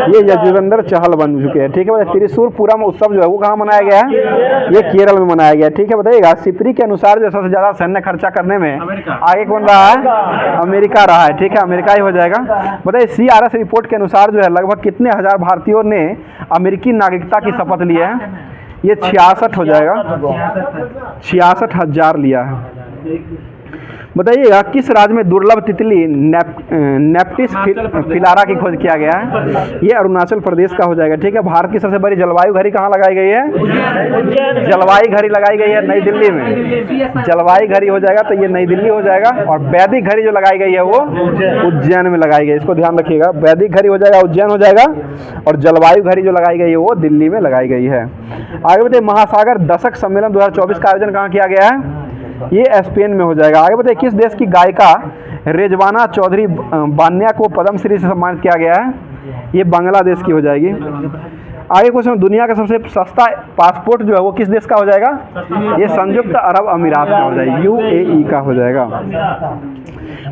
ये यजुवेंद्र चहल बन चुके हैं। ठीक है, बताइए त्रिशूर पूरम उत्सव जो है वो कहाँ मनाया गया है? ये केरल में मनाया गया है। ठीक है, बताइएगा सिपरी के अनुसार जो सबसे ज़्यादा सैन्य खर्चा करने में आगे कौन रहा है? अमेरिका रहा है। ठीक है, अमेरिका ही हो जाएगा। बताइए CRS रिपोर्ट के अनुसार जो है लगभग कितने हजार भारतीयों ने अमेरिकी नागरिकता की शपथ लिया है? ये 66 हो जाएगा। 66,000 लिया है। बताइएगा किस राज्य में दुर्लभ तितली नेप्टिस फिलारा की खोज किया गया है? ये अरुणाचल प्रदेश का हो जाएगा। ठीक है, भारत की सबसे बड़ी जलवायु घड़ी कहाँ लगाई गई है? जलवायु घड़ी लगाई गई है नई दिल्ली में। जलवायु घड़ी हो जाएगा तो ये नई दिल्ली हो जाएगा। और वैदिक घड़ी जो लगाई गई है वो उज्जैन में लगाई गई है। इसको ध्यान रखिएगा, वैदिक घड़ी हो जाएगा उज्जैन हो जाएगा, और जलवायु घड़ी जो लगाई गई है वो दिल्ली में लगाई गई है। आगे बताइए महासागर दशक सम्मेलन 2024 का आयोजन कहाँ किया गया है? ये स्पेन में हो जाएगा। आगे बताइए किस देश की गायिका रेजवाना चौधरी बान्या को पद्मश्री से सम्मानित किया गया है? ये बांग्लादेश की हो जाएगी। आगे क्वेश्चन, दुनिया का सबसे सस्ता पासपोर्ट जो है वो किस देश का हो जाएगा? ये संयुक्त अरब अमीरात का हो जाएगा, UAE का हो जाएगा।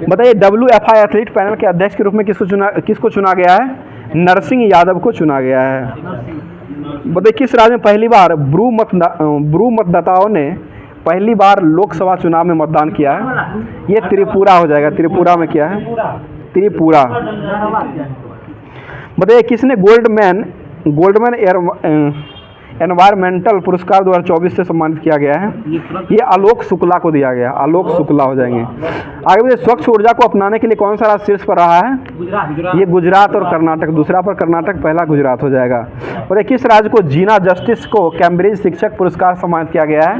बताइए WFI एथलीट पैनल के अध्यक्ष के रूप में किसको चुना गया है? नरसिंह यादव को चुना गया है। बताइए किस राज्य में पहली बार ब्रू मतदाताओं ने पहली बार लोकसभा चुनाव में मतदान किया है? ये त्रिपुरा हो जाएगा। त्रिपुरा में किया है, त्रिपुरा। बताइए किसने गोल्डमैन एनवायरमेंटल पुरस्कार 2024 से सम्मानित किया गया है? ये आलोक शुक्ला को दिया गया। आलोक शुक्ला हो जाएंगे। आगे बताइए स्वच्छ ऊर्जा को अपनाने के लिए कौन सा राज्य शीर्ष पर रहा है? ये गुजरात और कर्नाटक। दूसरा पर कर्नाटक, पहला गुजरात हो जाएगा। और किस राज्य को जीना जस्टिस को कैम्ब्रिज शिक्षक पुरस्कार सम्मानित किया गया है?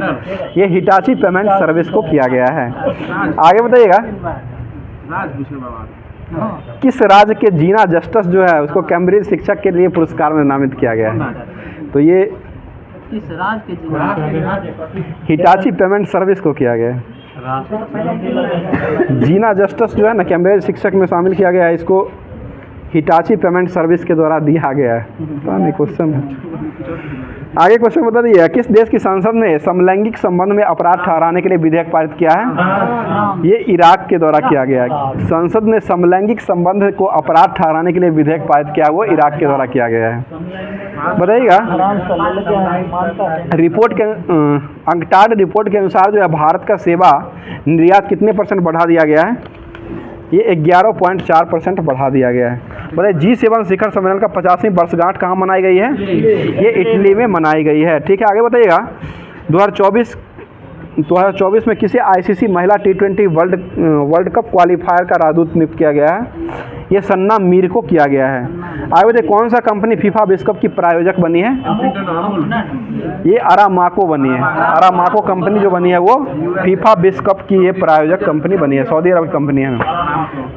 ये हिटाची पेमेंट सर्विस को किया गया है। आगे बताइएगा किस राज्य के जीना जस्टिस जो है उसको कैम्ब्रिज शिक्षक के लिए पुरस्कार में नामित किया गया है? तो ये किस राज्य के हिटाची पेमेंट सर्विस को किया गया है। जीना जस्टिस जो है ना कैम्ब्रिज शिक्षक में शामिल किया गया है, इसको हिटाची पेमेंट सर्विस के द्वारा दिया गया है। क्वेश्चन है। आगे क्वेश्चन बता दीजिए किस देश की संसद ने समलैंगिक संबंध में अपराध ठहराने के लिए विधेयक पारित किया है? ये इराक के द्वारा किया गया है। संसद ने समलैंगिक संबंध को अपराध ठहराने के लिए विधेयक पारित किया, वो इराक के द्वारा किया गया है। बताइएगा रिपोर्ट के अंकटाड रिपोर्ट के अनुसार जो है भारत का सेवा निर्यात कितने % बढ़ा दिया गया है? ये 11.4% बढ़ा दिया गया है। बताइए G7 शिखर सम्मेलन का 50वीं वर्षगांठ कहाँ मनाई गई है? ये इटली में मनाई गई है। ठीक है, आगे बताइएगा 2024 में किसे ICC महिला T20 वर्ल्ड कप क्वालिफायर का राजदूत नियुक्त किया गया है? ये सन्ना मीर को किया गया है। आगे बताइए कौन सा कंपनी फीफा विश्व कप की प्रायोजक बनी है? ये अरामाको बनी है। अरामाको कंपनी जो बनी है वो फीफा विश्व कप की ये प्रायोजक कंपनी बनी है, सऊदी अरब कंपनी है।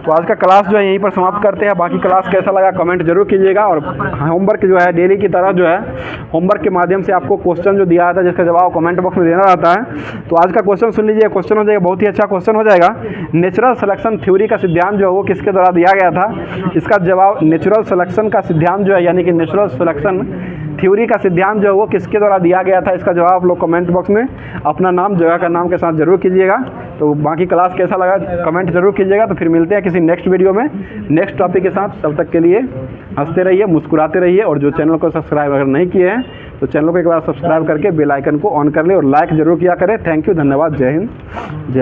तो आज का क्लास जो है यहीं पर समाप्त करते हैं। बाकी क्लास कैसा लगा कमेंट जरूर कीजिएगा। और होमवर्क जो है डेली की तरह जो है होमवर्क के माध्यम से आपको क्वेश्चन जो दिया था जिसका जवाब कमेंट बॉक्स में देना रहता है। तो आज का क्वेश्चन सुन लीजिए। क्वेश्चन हो जाएगा, बहुत ही अच्छा क्वेश्चन हो जाएगा। नेचुरल सिलेक्शन थ्योरी का सिद्धांत जो है वो किसके द्वारा दिया गया था? इसका जवाब नेचुरल सिलेक्शन का सिद्धांत जो है यानी कि नेचुरल सिलेक्शन थ्योरी का सिद्धांत जो है वो किसके द्वारा दिया गया था? इसका जवाब आप लोग कमेंट बॉक्स में अपना नाम जगह का नाम के साथ जरूर कीजिएगा। तो बाकी क्लास कैसा लगा कमेंट जरूर कीजिएगा। तो फिर मिलते हैं किसी नेक्स्ट वीडियो में नेक्स्ट टॉपिक के साथ। तब तक के लिए हंसते रहिए, मुस्कुराते रहिए। और जो चैनल को सब्सक्राइब अगर नहीं किए हैं तो चैनल को एक बार सब्सक्राइब करके बेल आइकन को ऑन कर ले और लाइक जरूर किया करें। थैंक यू, धन्यवाद, जय हिंद, जय